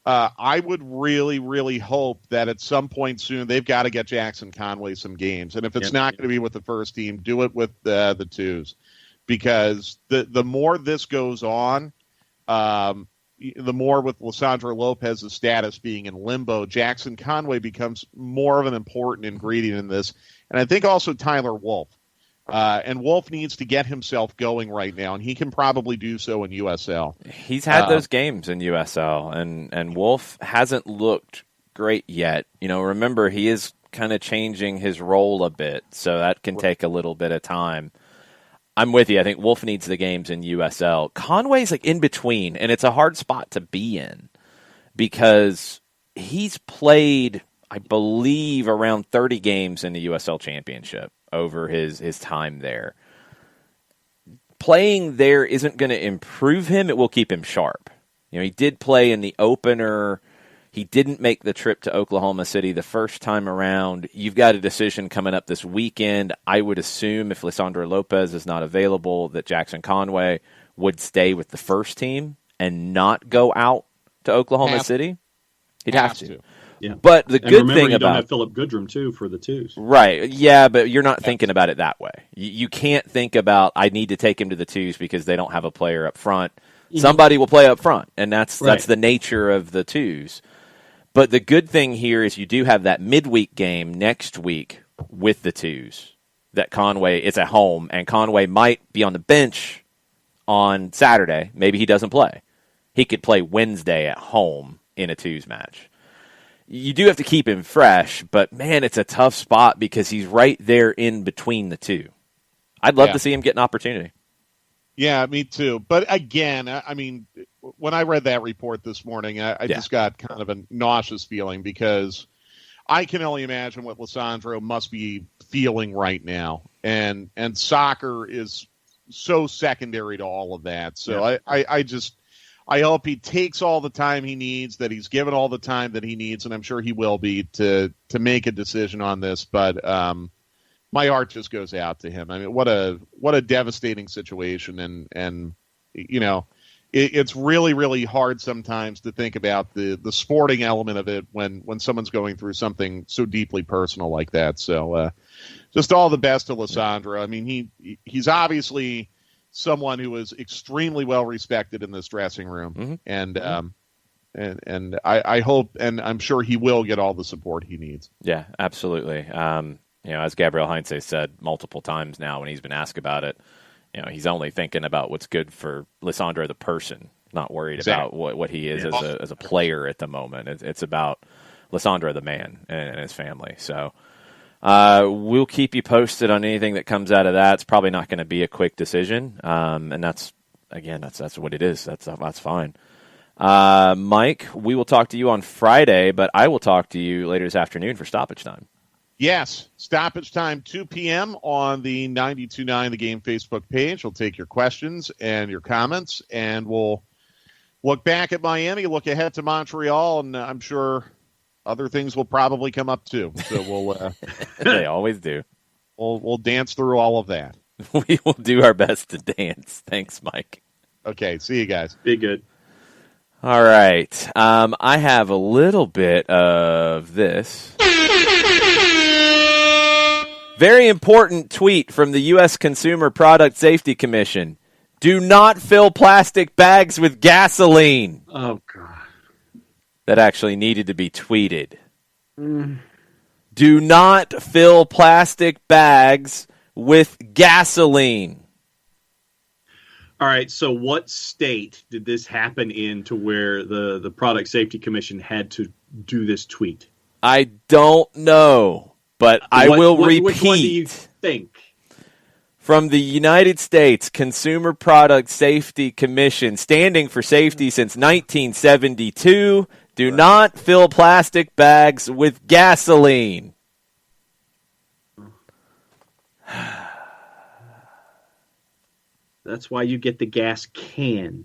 I would really, really hope that at some point soon they've got to get Jackson Conway some games. And if it's not going to be with the first team, do it with the twos. Because the more this goes on, the more with Lisandro Lopez's status being in limbo, Jackson Conway becomes more of an important ingredient in this. And I think also Tyler Wolff. And Wolff needs to get himself going right now, and he can probably do so in USL. He's had those games in USL, and Wolff hasn't looked great yet. Remember, he is kind of changing his role a bit, so that can take a little bit of time. I'm with you. I think Wolff needs the games in USL. Conway's in between, and it's a hard spot to be in because he's played, I believe, around 30 games in the USL Championship over his time there. Playing there isn't going to improve him. It will keep him sharp. He did play in the opener. He didn't make the trip to Oklahoma City the first time around. You've got a decision coming up this weekend. I would assume if Lisandro Lopez is not available, that Jackson Conway would stay with the first team and not go out to Oklahoma City. He'd have to. Yeah. But the good thing you about don't have Philip Goodrum too for the twos. Right. Yeah, but you're not thinking about it that way. You can't think about I need to take him to the twos because they don't have a player up front. Mm-hmm. Somebody will play up front, and that's the nature of the twos. But the good thing here is you do have that midweek game next week with the twos. That Conway is at home, and Conway might be on the bench on Saturday. Maybe he doesn't play. He could play Wednesday at home in a twos match. You do have to keep him fresh, but, man, it's a tough spot because he's right there in between the two. I'd love to see him get an opportunity. Yeah, me too. But, again, I mean, when I read that report this morning, I just got kind of a nauseous feeling because I can only imagine what Lisandro must be feeling right now. And soccer is so secondary to all of that. So I hope he takes all the time he needs, that he's given all the time that he needs, and I'm sure he will be to make a decision on this. But my heart just goes out to him. I mean, what a devastating situation, and it's really, really hard sometimes to think about the sporting element of it when someone's going through something so deeply personal like that. So just all the best to Lisandro. I mean, he's obviously someone who is extremely well respected in this dressing room, and I hope, and I'm sure he will get all the support he needs. Yeah, absolutely. As Gabriel Heinze said multiple times now when he's been asked about it, he's only thinking about what's good for Lisandro the person, not worried about what he is as a player at the moment. It's about Lisandro the man and his family. So we'll keep you posted on anything that comes out of that. It's probably not going to be a quick decision, and that's what it is. That's fine. Mike, we will talk to you on Friday, but I will talk to you later this afternoon for stoppage time. Yes, stoppage time, 2 p.m. on the 92.9 The Game Facebook page. We'll take your questions and your comments, and we'll look back at Miami, look ahead to Montreal, and I'm sure other things will probably come up too. So we'll they always do. We'll dance through all of that. We will do our best to dance. Thanks, Mike. Okay, see you guys. Be good. All right. I have a little bit of this. Very important tweet from the U.S. Consumer Product Safety Commission. Do not fill plastic bags with gasoline. Oh, God. That actually needed to be tweeted. Do not fill plastic bags with gasoline. All right, so what state did this happen in to where the Product Safety Commission had to do this tweet? I don't know, but I will repeat. Which one do you think? From the United States Consumer Product Safety Commission, standing for safety since 1972, do not fill plastic bags with gasoline. That's why you get the gas can.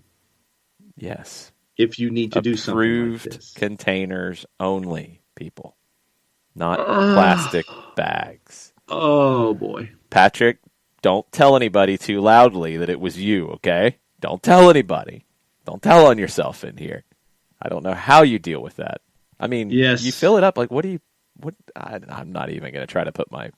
Yes. If you need to do something like this. Approved containers only, people. Not plastic bags. Oh, boy. Patrick, don't tell anybody too loudly that it was you, okay? Don't tell anybody. Don't tell on yourself in here. I don't know how you deal with that. I mean, yes. You fill it up, like, I'm not even going to try to put my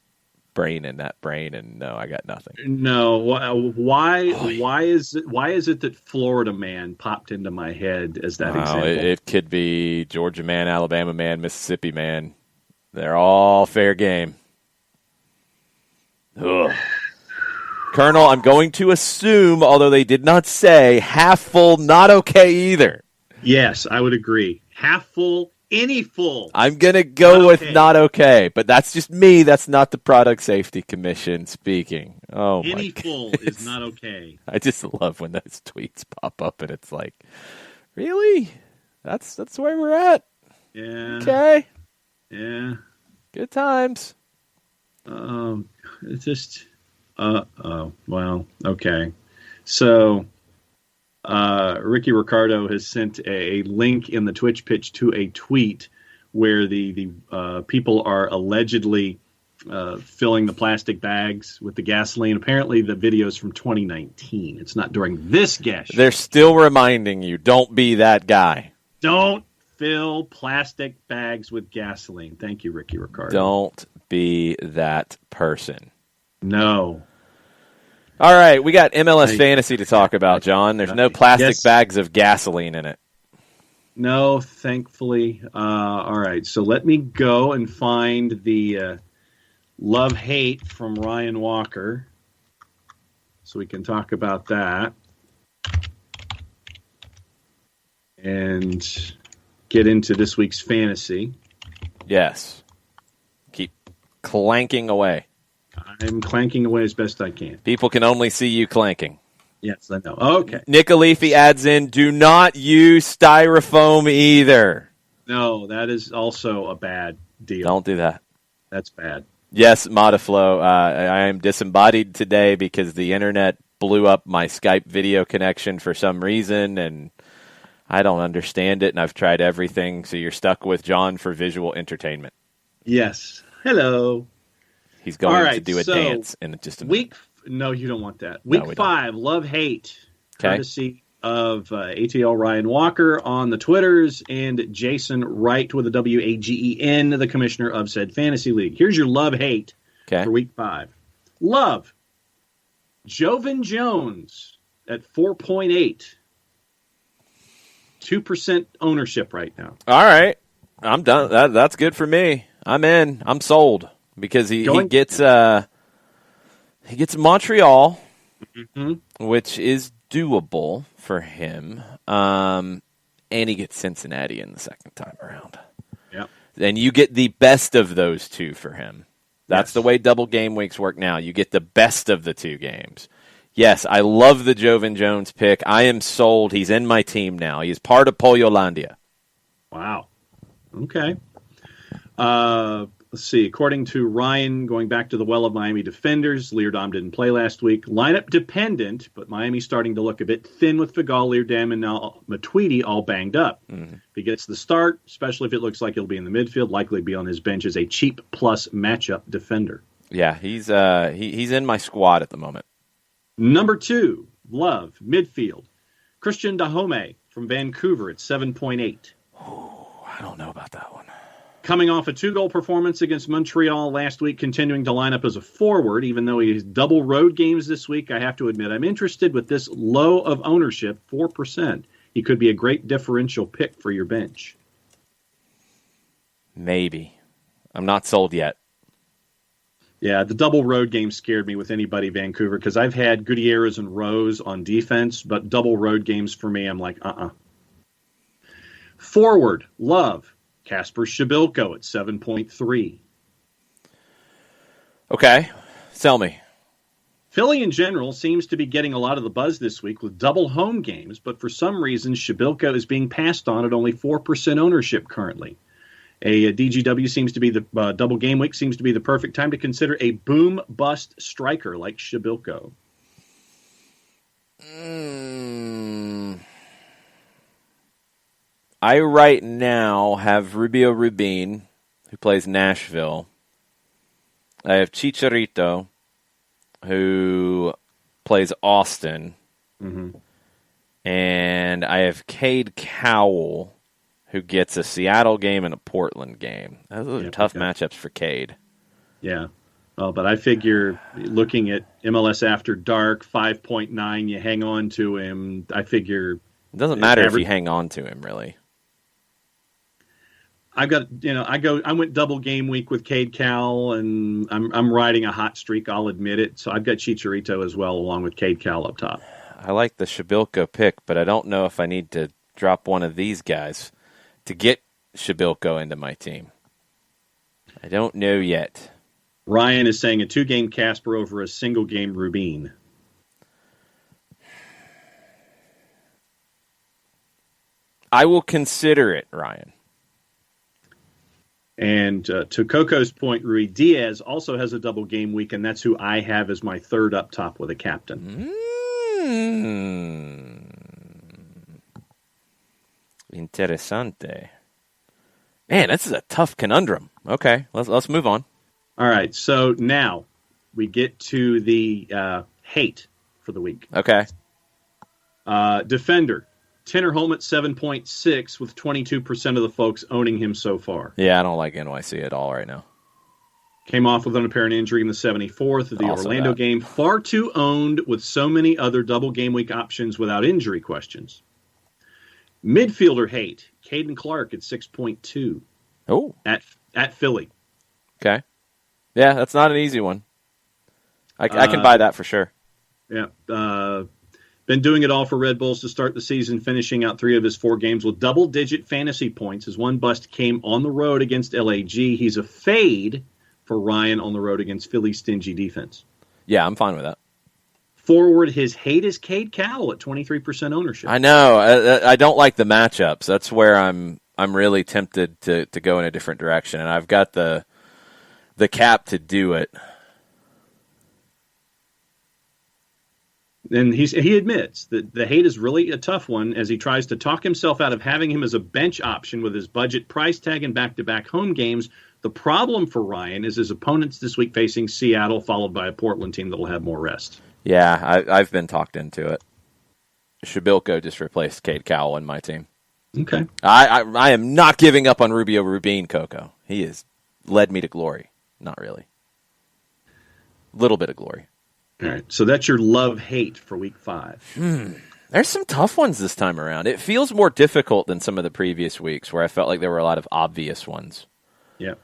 brain in that brain, and no, I got nothing. No, why is it that Florida man popped into my head as that example? It could be Georgia man, Alabama man, Mississippi man. They're all fair game. Ugh. Colonel, I'm going to assume, although they did not say, half full, not okay either. Yes, I would agree. Half full, any full. I'm going to go with not okay, but that's just me. That's not the Product Safety Commission speaking. Oh, any full is not okay. I just love when those tweets pop up and it's like, really? That's where we're at? Yeah. Okay. Yeah. Good times. It's just, well, okay. So, Ricky Ricardo has sent a link in the Twitch pitch to a tweet where the people are allegedly filling the plastic bags with the gasoline. Apparently, the video is from 2019. It's not during this gas show. They're still reminding you, don't be that guy. Don't fill plastic bags with gasoline. Thank you, Ricky Ricardo. Don't be that person. No. All right, we got MLS Fantasy to talk about, John. There's no plastic bags of gasoline in it. No, thankfully. All right, so let me go and find the love-hate from Ryan Walker so we can talk about that and get into this week's fantasy. Yes. Keep clanking away. I'm clanking away as best I can. People can only see you clanking. Yes, I know. Okay. Nick Alifi adds in, do not use styrofoam either. No, that is also a bad deal. Don't do that. That's bad. Yes, Modiflow, I am disembodied today because the internet blew up my Skype video connection for some reason, and I don't understand it, and I've tried everything, so you're stuck with John for visual entertainment. Yes. Hello. He's going to do a dance in just a minute. No, you don't want that. Week 5, love-hate, courtesy of ATL Ryan Walker on the Twitters and Jason Wright with a W-A-G-E-N, the commissioner of said fantasy league. Here's your love-hate for Week 5. Love. Jovan Jones at 4.8. 2% ownership right now. All right. I'm done. That's good for me. I'm in. I'm sold because he gets Montreal, which is doable for him. And he gets Cincinnati in the second time around. Yeah. And you get the best of those two for him. That's the way double game weeks work now. You get the best of the two games. Yes, I love the Jovan Jones pick. I am sold. He's in my team now. He's part of Polyolandia. Wow. Okay. Let's see. According to Ryan, going back to the well of Miami defenders, Leerdam didn't play last week. Lineup dependent, but Miami's starting to look a bit thin with Figal, Leerdam, and now Matuidi all banged up. If he gets the start, especially if it looks like he'll be in the midfield, likely be on his bench as a cheap plus matchup defender. Yeah, he's in my squad at the moment. Number 2, Love, midfield. Christian Dahome from Vancouver at 7.8. I don't know about that one. Coming off a 2-goal performance against Montreal last week, continuing to line up as a forward, even though he has double road games this week, I have to admit I'm interested with this low of ownership, 4%. He could be a great differential pick for your bench. Maybe. I'm not sold yet. Yeah, the double road game scared me with anybody Vancouver because I've had Gutierrez and Rose on defense, but double road games for me, I'm like, Forward, Love, Kasper Shabilko at 7.3. Okay, sell me. Philly in general seems to be getting a lot of the buzz this week with double home games, but for some reason Shabilko is being passed on at only 4% ownership currently. A DGW seems to be the double game week seems to be the perfect time to consider a boom bust striker like Shabilko. I right now have Rubio Rubin, who plays Nashville. I have Chicharito, who plays Austin. And I have Cade Cowell, who gets a Seattle game and a Portland game. Those are tough matchups for Cade. Yeah. But I figure looking at MLS After Dark, 5.9, you hang on to him. I figure it doesn't matter if you hang on to him, really. I've got, I went double game week with Cade Cowell, and I'm riding a hot streak, I'll admit it. So I've got Chicharito as well, along with Cade Cowell up top. I like the Shabilko pick, but I don't know if I need to drop one of these guys to get Shabilko into my team. I don't know yet. Ryan is saying a 2-game Kasper over a single-game Rubin. I will consider it, Ryan. And to Coco's point, Rui Diaz also has a double game week, and that's who I have as my third up top with a captain. Interessante. Man, this is a tough conundrum. Okay, let's move on. All right, so now we get to the hate for the week. Okay. Defender, Tinnerholm at 7.6 with 22% of the folks owning him so far. Yeah, I don't like NYC at all right now. Came off with an apparent injury in the 74th of the Also Orlando that. game. Far too owned with so many other double game week options without injury questions. Midfielder hate, Kaden Clark at 6.2. Oh. At Philly. Okay. Yeah, that's not an easy one. I can buy that for sure. Yeah. Been doing it all for Red Bulls to start the season, finishing out 3 of his 4 games with double-digit fantasy points. His one bust came on the road against LAG. He's a fade for Ryan on the road against Philly's stingy defense. Yeah, I'm fine with that. Forward, his hate is Cade Cowell at 23% ownership. I know. I don't like the matchups. That's where I'm really tempted to go in a different direction, and I've got the cap to do it. And he admits that the hate is really a tough one as he tries to talk himself out of having him as a bench option with his budget price tag and back-to-back home games. The problem for Ryan is his opponents this week facing Seattle, followed by a Portland team that will have more rest. Yeah, I've been talked into it. Shabilko just replaced Cade Cowell in my team. Okay. I am not giving up on Rubio Rubin, Coco. He has led me to glory. Not really. A little bit of glory. All right, so that's your love-hate for Week 5. There's some tough ones this time around. It feels more difficult than some of the previous weeks where I felt like there were a lot of obvious ones. Yeah.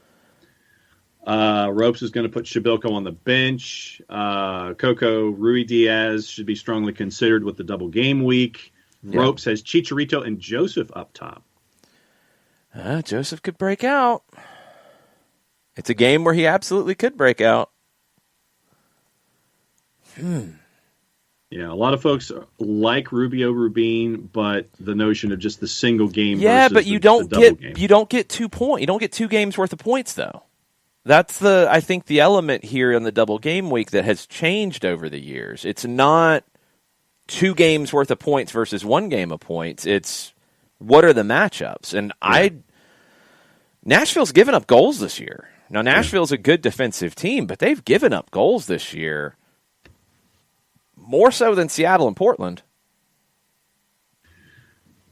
Ropes is going to put Shabilko on the bench. Coco Rui Diaz should be strongly considered with the double game week. Yeah. Ropes has Chicharito and Joseph up top. Joseph could break out. It's a game where he absolutely could break out. Yeah, a lot of folks like Rubio Rubin, but the notion of just the single game. Yeah, versus but you the don't double game. you don't get 2 points. You don't get 2 games worth of points though. That's I think the element here in the double game week that has changed over the years. It's not 2 games worth of points versus 1 game of points. It's what are the matchups? And Nashville's given up goals this year. Now Nashville's a good defensive team, but they've given up goals this year. More so than Seattle and Portland.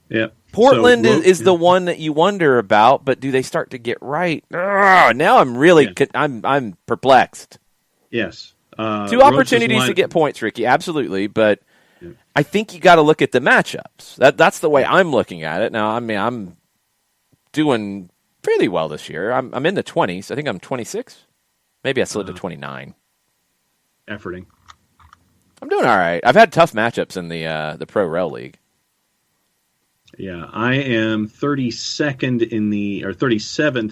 Yeah. Portland is the one that you wonder about, but do they start to get right? Now I'm really I'm perplexed. Yes. 2 opportunities to get points, Ricky, absolutely, but I think you got to look at the matchups. That's the way I'm looking at it. Now, I mean, I'm doing fairly well this year. I'm in the 20s. I think I'm 26. Maybe I slid to 29. Efforting. I'm doing all right. I've had tough matchups in the Pro Rel League. Yeah, I am 37th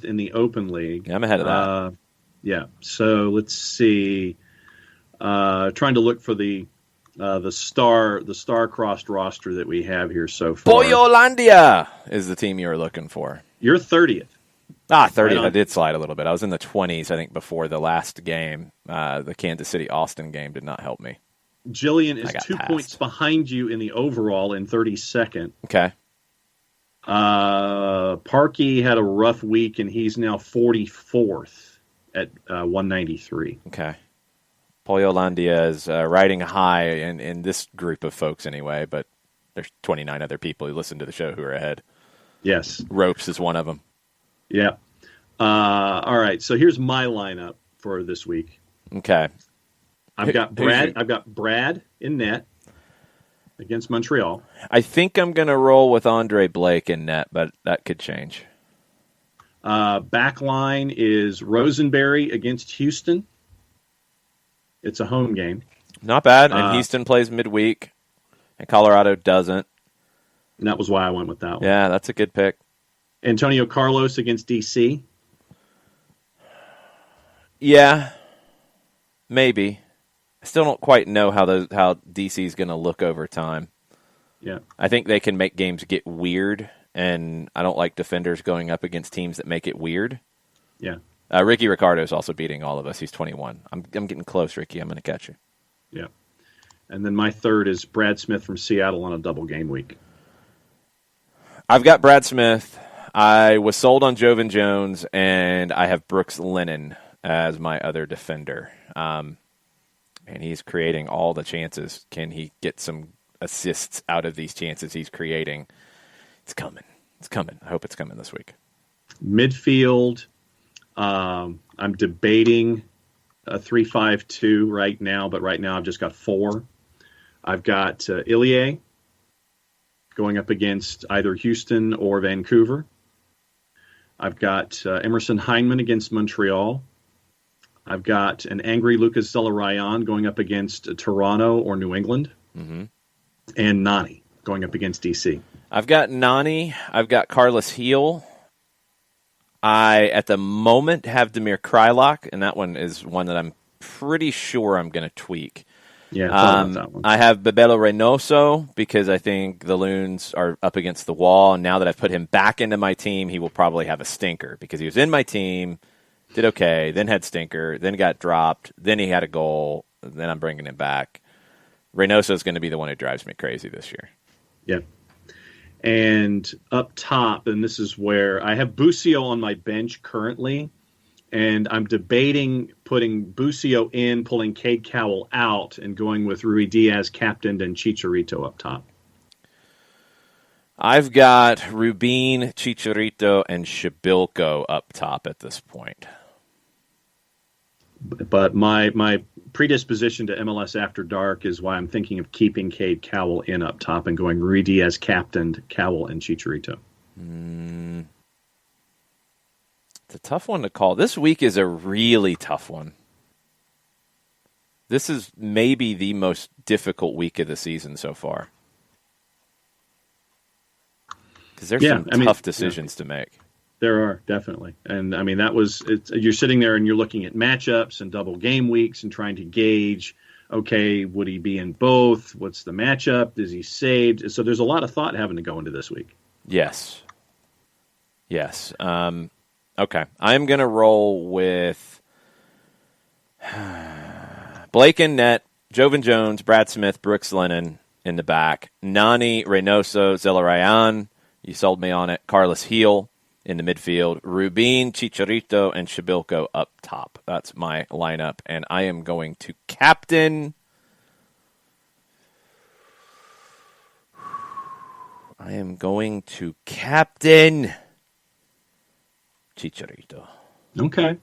in the Open League. Yeah, I'm ahead of that. Yeah, so let's see. Trying to look for the star-crossed roster that we have here so far. Boyolandia is the team you were looking for. You're 30th. 30th. Right I did slide a little bit. I was in the 20s, I think, before the last game. The Kansas City-Austin game did not help me. Jillian is 2 passed. points behind you in the overall in 32nd. Okay. Parkey had a rough week, and he's now 44th at 193. Okay. Polyolandia is riding high in this group of folks anyway, but there's 29 other people who listen to the show who are ahead. Yes. Ropes is one of them. Yeah. All right, so here's my lineup for this week. Okay. I've got Brad in net against Montreal. I think I'm going to roll with Andre Blake in net, but that could change. Back line is Rosenberry against Houston. It's a home game. Not bad. And Houston plays midweek, and Colorado doesn't. And that was why I went with that one. Yeah, that's a good pick. Antonio Carlos against DC. Yeah, maybe. I still don't quite know how DC is going to look over time. Yeah, I think they can make games get weird, and I don't like defenders going up against teams that make it weird. Yeah. Ricky Ricardo is also beating all of us. He's 21. I'm getting close, Ricky. I'm going to catch you. Yeah. And then my third is Brad Smith from Seattle on a double game week. I've got Brad Smith. I was sold on Jovan Jones, and I have Brooks Lennon as my other defender. And he's creating all the chances. Can he get some assists out of these chances he's creating? It's coming. It's coming. I hope it's coming this week. Midfield, I'm debating a 3-5-2 right now, but right now I've just got 4. I've got Ilie going up against either Houston or Vancouver. I've got Emerson Heineman against Montreal. I've got an angry Lucas Zelarayan going up against Toronto or New England. Mm-hmm. And Nani going up against DC. I've got Nani. I've got Carlos Heel. I, at the moment, have Damir Kreilach, and that one is one that I'm pretty sure I'm going to tweak. Yeah, I thought about that one. I have Bebelo Reynoso because I think the Loons are up against the wall. And now that I've put him back into my team, he will probably have a stinker because he was in my team, did okay, then had stinker, then got dropped, then he had a goal, then I'm bringing him back. Reynoso is going to be the one who drives me crazy this year. Yeah. And up top, and this is where I have Busio on my bench currently, and I'm debating putting Busio in, pulling Cade Cowell out, and going with Rui Diaz captained and Chicharito up top. I've got Rubin, Chicharito, and Shabilko up top at this point. But my predisposition to MLS After Dark is why I'm thinking of keeping Cade Cowell in up top and going Rui Diaz captained, Cowell and Chicharito. It's a tough one to call. This week is a really tough one. This is maybe the most difficult week of the season so far. Because there's some tough decisions to make. There are, definitely. And, I mean, you're sitting there and you're looking at matchups and double game weeks and trying to gauge, okay, would he be in both? What's the matchup? Is he saved? So there's a lot of thought having to go into this week. Yes. Okay. I'm going to roll with Blake in net, Jovan Jones, Brad Smith, Brooks Lennon in the back, Nani, Reynoso, Zelarayan. You sold me on it. Carlos Heel in the midfield, Rubin, Chicharito, and Shabilko up top. That's my lineup, and I am going to captain. Chicharito. Okay.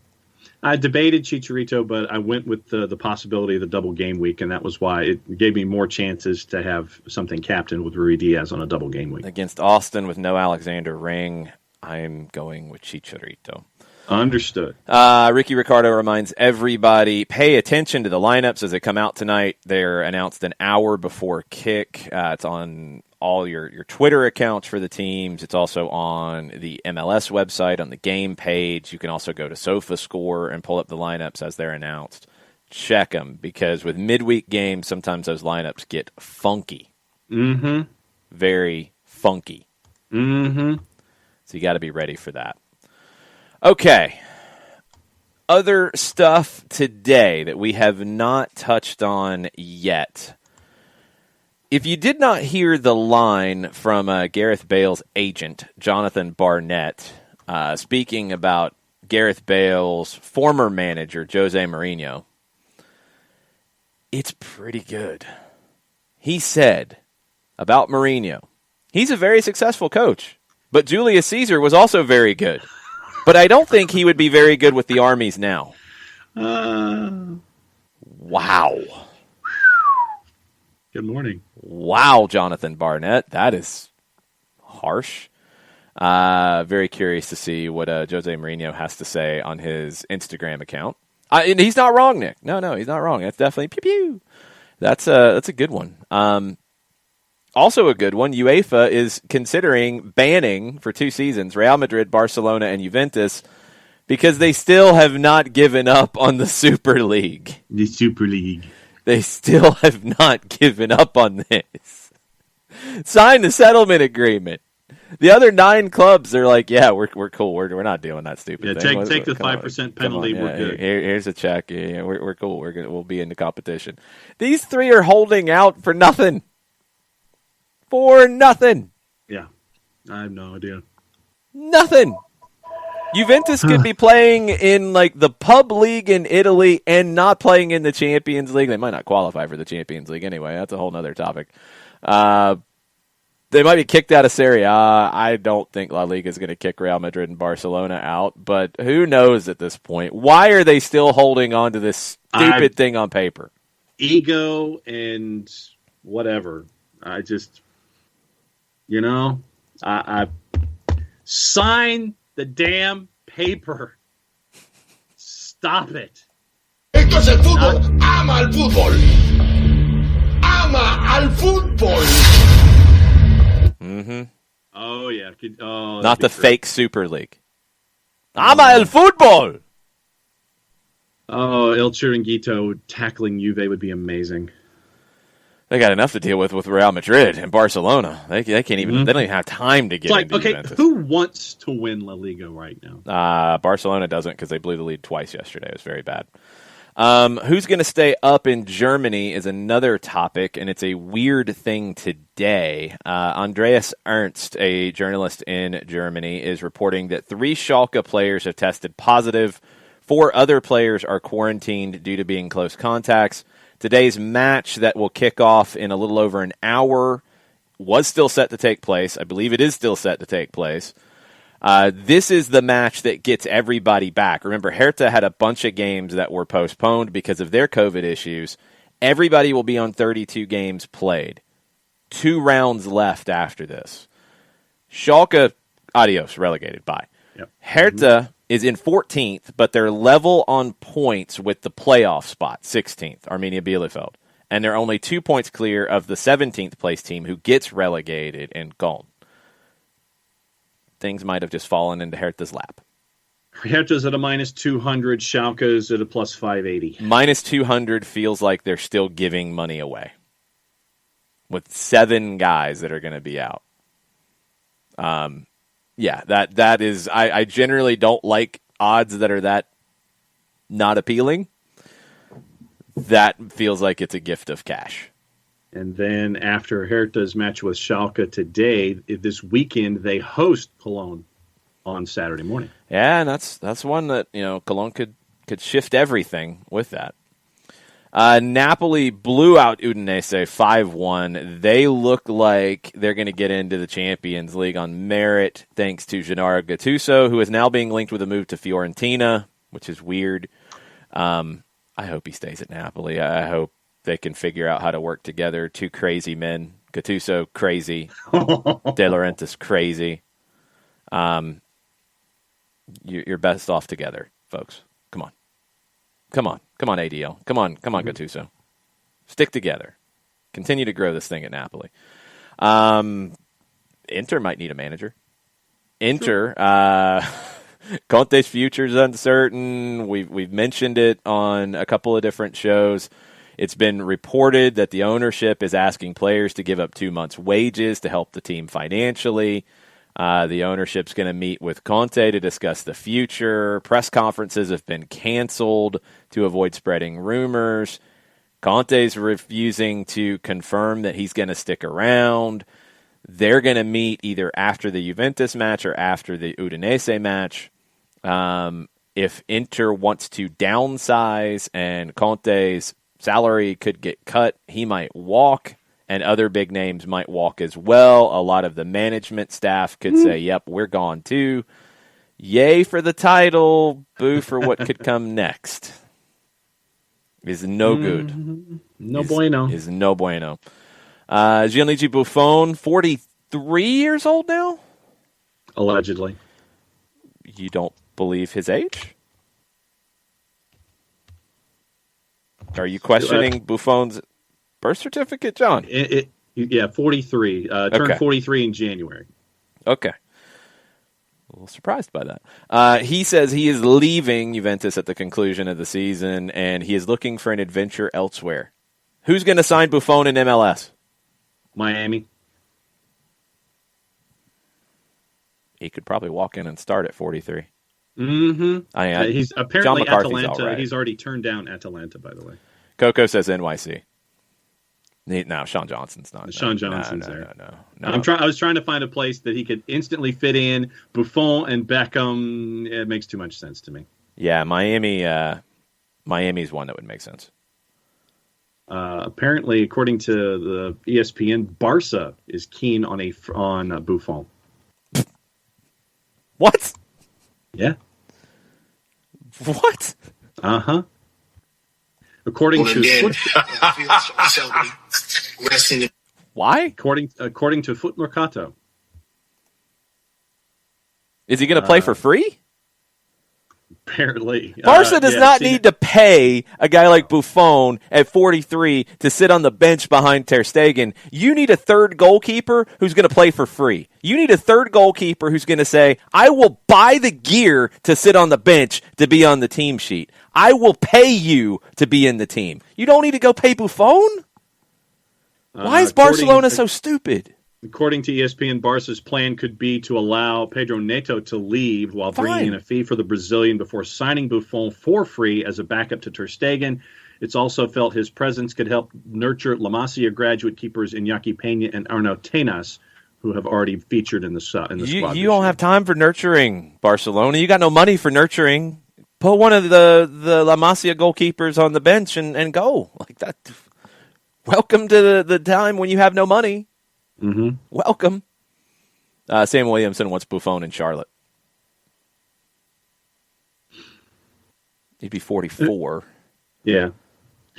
I debated Chicharito, but I went with the possibility of the double game week, and that was why it gave me more chances to have something captained with Rui Diaz on a double game week. Against Austin with no Alexander Ring, I'm going with Chicharito. Understood. Ricky Ricardo reminds everybody, pay attention to the lineups as they come out tonight. They're announced an hour before kick. It's on all your Twitter accounts for the teams. It's also on the MLS website, on the game page. You can also go to SofaScore and pull up the lineups as they're announced. Check them, because with midweek games, sometimes those lineups get funky. Mm-hmm. Very funky. Mm-hmm. So you got to be ready for that. Okay. Other stuff today that we have not touched on yet. If you did not hear the line from Gareth Bale's agent, Jonathan Barnett, speaking about Gareth Bale's former manager, Jose Mourinho, it's pretty good. He said about Mourinho, he's a very successful coach, but Julius Caesar was also very good. But I don't think he would be very good with the armies now. Wow. Good morning. Wow, Jonathan Barnett. That is harsh. Very curious to see what Jose Mourinho has to say on his Instagram account. And he's not wrong, Nick. No, he's not wrong. That's definitely pew-pew. That's a good one. Also a good one, UEFA is considering banning for 2 seasons Real Madrid, Barcelona, and Juventus because they still have not given up on the Super League. The Super League. They still have not given up on this. Sign the settlement agreement. The other 9 clubs are like, yeah, we're cool. We're not doing that stupid thing. Take the 5% penalty. We're good. Here's a check. Yeah, we're cool. We'll be in the competition. These 3 are holding out for nothing. For nothing. Yeah, I have no idea. Nothing. Juventus could be playing in like the pub league in Italy and not playing in the Champions League. They might not qualify for the Champions League anyway. That's a whole other topic. They might be kicked out of Serie A. I don't think La Liga is going to kick Real Madrid and Barcelona out, but who knows at this point? Why are they still holding on to this stupid thing on paper? Ego and whatever. I just... I sign the damn paper. Stop it. Esto es el fútbol. Ama al fútbol. Ama al fútbol. Mm-hmm. Oh, yeah. Not the fake Super League. Ama el fútbol. Oh, El Chiringuito tackling Juve would be amazing. They got enough to deal with Real Madrid and Barcelona. They can't even. Mm-hmm. They don't even have time to get into Juventus. Who wants to win La Liga right now? Barcelona doesn't, because they blew the lead twice yesterday. It was very bad. Who's going to stay up in Germany is another topic, and it's a weird thing today. Andreas Ernst, a journalist in Germany, is reporting that 3 Schalke players have tested positive. 4 other players are quarantined due to being close contacts. Today's match that will kick off in a little over an hour was still set to take place. I believe it is still set to take place. This is the match that gets everybody back. Remember, Hertha had a bunch of games that were postponed because of their COVID issues. Everybody will be on 32 games played. 2 rounds left after this. Schalke, adios, relegated, bye. Yep. Hertha is in 14th, but they're level on points with the playoff spot, 16th, Arminia Bielefeld. And they're only 2 points clear of the 17th place team who gets relegated in Köln. Things might have just fallen into Hertha's lap. Hertha's at a minus 200. Schalke's at a plus 580. Minus 200 feels like they're still giving money away with 7 guys that are going to be out. Yeah, that is. I generally don't like odds that are that not appealing. That feels like it's a gift of cash. And then after Hertha's match with Schalke today, this weekend they host Cologne on Saturday morning. Yeah, and that's one that Cologne could shift everything with that. Napoli blew out Udinese 5-1. They look like they're going to get into the Champions League on merit thanks to Gennaro Gattuso, who is now being linked with a move to Fiorentina, which is weird. I hope he stays at Napoli. I hope they can figure out how to work together. 2 crazy men. Gattuso, crazy. De Laurentiis, crazy. You're best off together, folks. Come on, ADL. Come on, Gattuso. Stick together. Continue to grow this thing at Napoli. Inter might need a manager. Conte's future is uncertain. We've mentioned it on a couple of different shows. It's been reported that the ownership is asking players to give up 2 months' wages to help the team financially. The ownership's going to meet with Conte to discuss the future. Press conferences have been canceled to avoid spreading rumors. Conte's refusing to confirm that he's going to stick around. They're going to meet either after the Juventus match or after the Udinese match. If Inter wants to downsize and Conte's salary could get cut, he might walk. And other big names might walk as well. A lot of the management staff could say, yep, we're gone too. Yay for the title, boo for what could come next. Is no good. No bueno. Is no bueno. Gianluigi Buffon, 43 years old now? Allegedly. You don't believe his age? Are you questioning Buffon's birth certificate, John? 43. Turned 43 in January. Okay. A little surprised by that. He says he is leaving Juventus at the conclusion of the season, and he is looking for an adventure elsewhere. Who's going to sign Buffon in MLS? Miami. He could probably walk in and start at 43. Mm-hmm. He's apparently John McCarthy's Atalanta. all right. He's already turned down Atalanta, by the way. Coco says NYC. No, Sean Johnson's not. Sean Johnson's there. No. I was trying to find a place that he could instantly fit in. Buffon and Beckham. It makes too much sense to me. Yeah, Miami's one that would make sense. Apparently, according to the ESPN, Barca is keen on Buffon. What? Yeah. What? Uh-huh. According to Why? According to Foot Mercato. Is he going to play for free? Apparently. Barca does not need to pay a guy like Buffon at 43 to sit on the bench behind Ter Stegen. You need a third goalkeeper who's going to play for free. You need a third goalkeeper who's going to say, I will buy the gear to sit on the bench to be on the team sheet. I will pay you to be in the team. You don't need to go pay Buffon? Why is Barcelona so stupid? According to ESPN, Barca's plan could be to allow Pedro Neto to leave while bringing in a fee for the Brazilian before signing Buffon for free as a backup to Ter Stegen. It's also felt his presence could help nurture La Masia graduate keepers Iñaki Peña and Arnau Tenas, who have already featured in the squad. You don't have time for nurturing, Barcelona. You got no money for nurturing. Put one of the La Masia goalkeepers on the bench and go like that. Welcome to the time when you have no money. Mm-hmm. Welcome. Sam Williamson wants Buffon in Charlotte. He'd be 44. Yeah.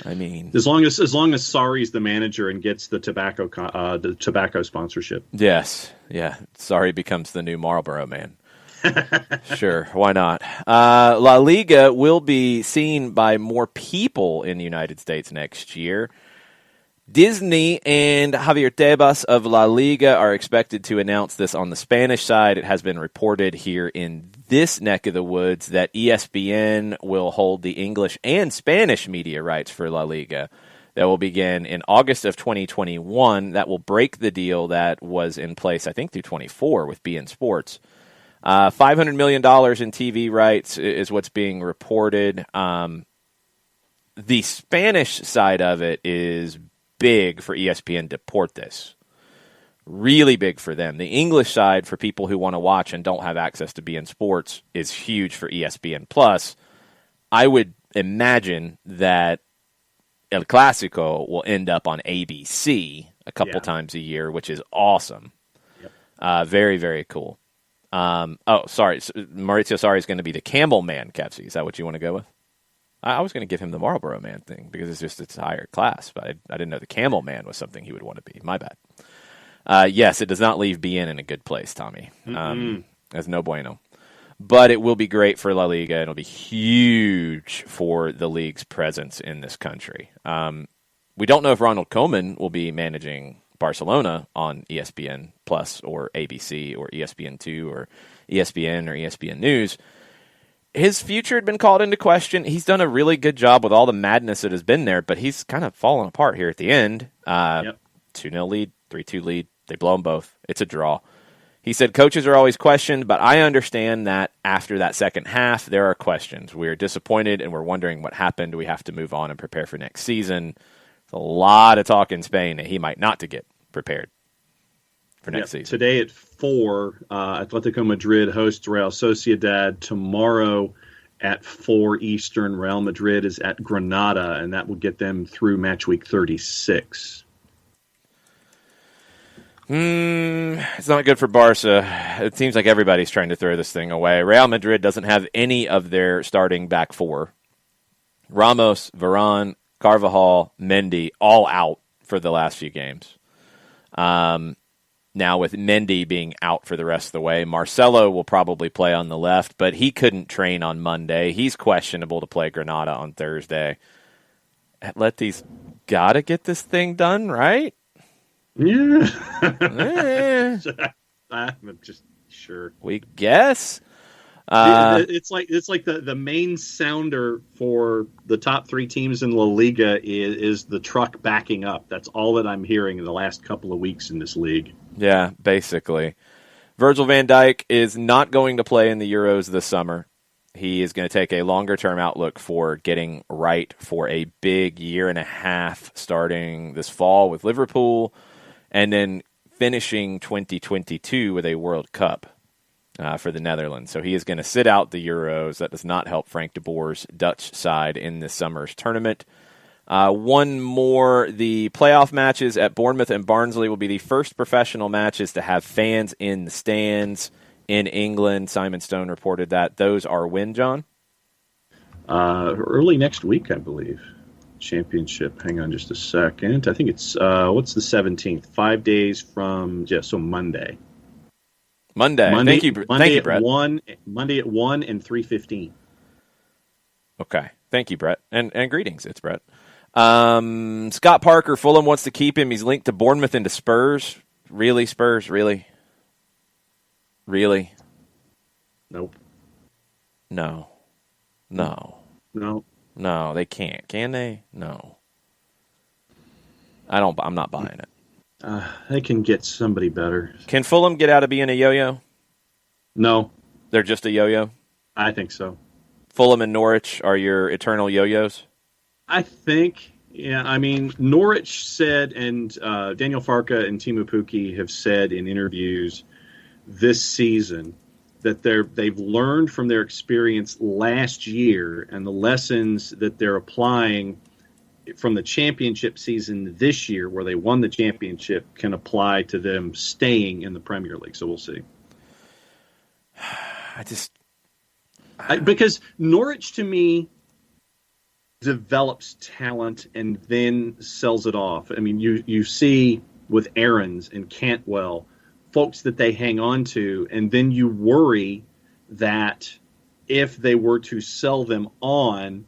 I mean, as long as Sarri's the manager and gets the tobacco sponsorship. Yes, yeah. Sarri becomes the new Marlboro man. Sure, why not? La Liga will be seen by more people in the United States next year. Disney and Javier Tebas of La Liga are expected to announce this on the Spanish side. It has been reported here in this neck of the woods that ESPN will hold the English and Spanish media rights for La Liga. That will begin in August of 2021. That will break the deal that was in place, I think, through 24 with beIN Sports. $500 million in TV rights is what's being reported. The Spanish side of it is big for ESPN to port this. Really big for them. The English side, for people who want to watch and don't have access to beIN Sports, is huge for ESPN Plus. I would imagine that El Clásico will end up on ABC a couple times a year, which is awesome. Yep. Very, very cool. Sorry. Maurizio Sarri is going to be the Camel Man, Kepsi. Is that what you want to go with? I was going to give him the Marlboro Man thing because it's higher class, but I didn't know the Camel Man was something he would want to be. My bad. Yes, it does not leave beIN in a good place, Tommy. That's no bueno. But it will be great for La Liga. It'll be huge for the league's presence in this country. We don't know if Ronald Koeman will be managing Barcelona on ESPN Plus or ABC or ESPN2 or ESPN or ESPN News. His future had been called into question. He's done a really good job with all the madness that has been there, but he's kind of fallen apart here at the end. 2-0 lead, 3-2 lead. They blow them both. It's a draw. He said coaches are always questioned, but I understand that after that second half, there are questions. We're disappointed, and we're wondering what happened. We have to move on and prepare for next season. There's a lot of talk in Spain that he might not to get prepared for next season. Today at 4, Atletico Madrid hosts Real Sociedad. Tomorrow at 4 Eastern, Real Madrid is at Granada, and that will get them through match week 36. It's not good for Barca. It seems like everybody's trying to throw this thing away. Real Madrid doesn't have any of their starting back four. Ramos, Varane, Carvajal, Mendy, all out for the last few games. Now with Mendy being out for the rest of the way, Marcelo will probably play on the left, but he couldn't train on Monday. He's questionable to play Granada on Thursday. Atleti's got to get this thing done, right? Yeah. I'm just sure. We guess. It's like the main sounder for the top 3 teams in La Liga is the truck backing up. That's all that I'm hearing in the last couple of weeks in this league. Yeah, basically. Virgil van Dijk is not going to play in the Euros this summer. He is going to take a longer-term outlook for getting right for a big year and a half starting this fall with Liverpool and then finishing 2022 with a World Cup for the Netherlands. So he is going to sit out the Euros. That does not help Frank de Boer's Dutch side in this summer's tournament. One more, the playoff matches at Bournemouth and Barnsley will be the first professional matches to have fans in the stands in England. Simon Stone reported that. Those are when, John? Early next week, I believe. Championship. Hang on just a second. I think it's, what's the 17th? 5 days from, so Monday. Monday. Thank you, Brett. Monday at 1 and 3:15. Okay. Thank you, Brett. And greetings. It's Brett. Scott Parker, Fulham wants to keep him. He's linked to Bournemouth and to Spurs. Really, Spurs? Really? Really? Nope. No, they can't. Can they? No. I'm not buying it. They can get somebody better. Can Fulham get out of being a yo-yo? No. They're just a yo-yo? I think so. Fulham and Norwich are your eternal yo-yos? I think, yeah. I mean, Norwich said, and Daniel Farke and Timu Pukki have said in interviews this season that they've learned from their experience last year and the lessons that they're applying from the championship season this year, where they won the championship, can apply to them staying in the Premier League. So we'll see. Because Norwich, to me, develops talent and then sells it off. I mean, you see with Aarons and Cantwell, folks that they hang on to, and then you worry that if they were to sell them on,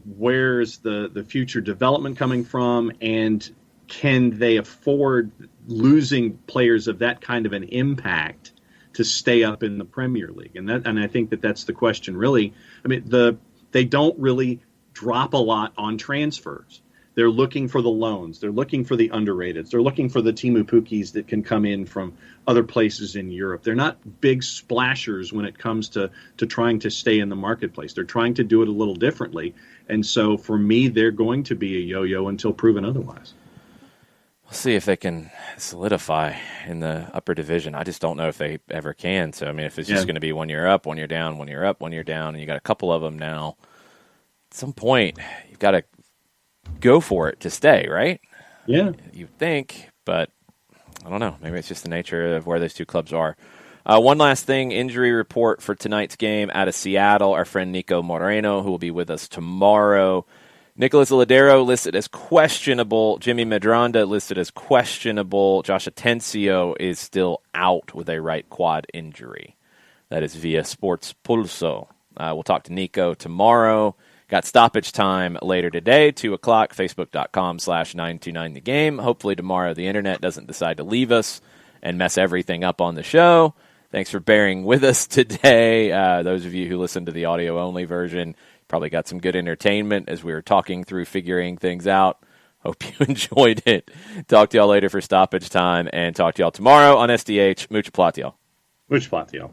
where's the future development coming from, and can they afford losing players of that kind of an impact to stay up in the Premier League? And I think that's the question, really. I mean, they don't really drop a lot on transfers. They're looking for the loans. They're looking for the underrateds. They're looking for the Timu Pukis that can come in from other places in Europe. They're not big splashers when it comes to trying to stay in the marketplace. They're trying to do it a little differently. And so for me, they're going to be a yo-yo until proven otherwise. We'll see if they can solidify in the upper division. I just don't know if they ever can. So, I mean, if it's just going to be 1 year up, 1 year down, 1 year up, 1 year down, and you got a couple of them now, at some point, you've got to go for it to stay, right? Yeah. You think, but I don't know. Maybe it's just the nature of where those two clubs are. One last thing, injury report for tonight's game out of Seattle. Our friend Nico Moreno, who will be with us tomorrow. Nicholas Ladero listed as questionable. Jimmy Medranda listed as questionable. Josh Atencio is still out with a right quad injury. That is via Sports Pulso. We'll talk to Nico tomorrow. Got stoppage time later today, 2 o'clock, facebook.com/929thegame. Hopefully tomorrow the internet doesn't decide to leave us and mess everything up on the show. Thanks for bearing with us today. Those of you who listen to the audio-only version probably got some good entertainment as we were talking through figuring things out. Hope you enjoyed it. Talk to y'all later for stoppage time, and talk to y'all tomorrow on SDH. Mucho platio. Mucho platio.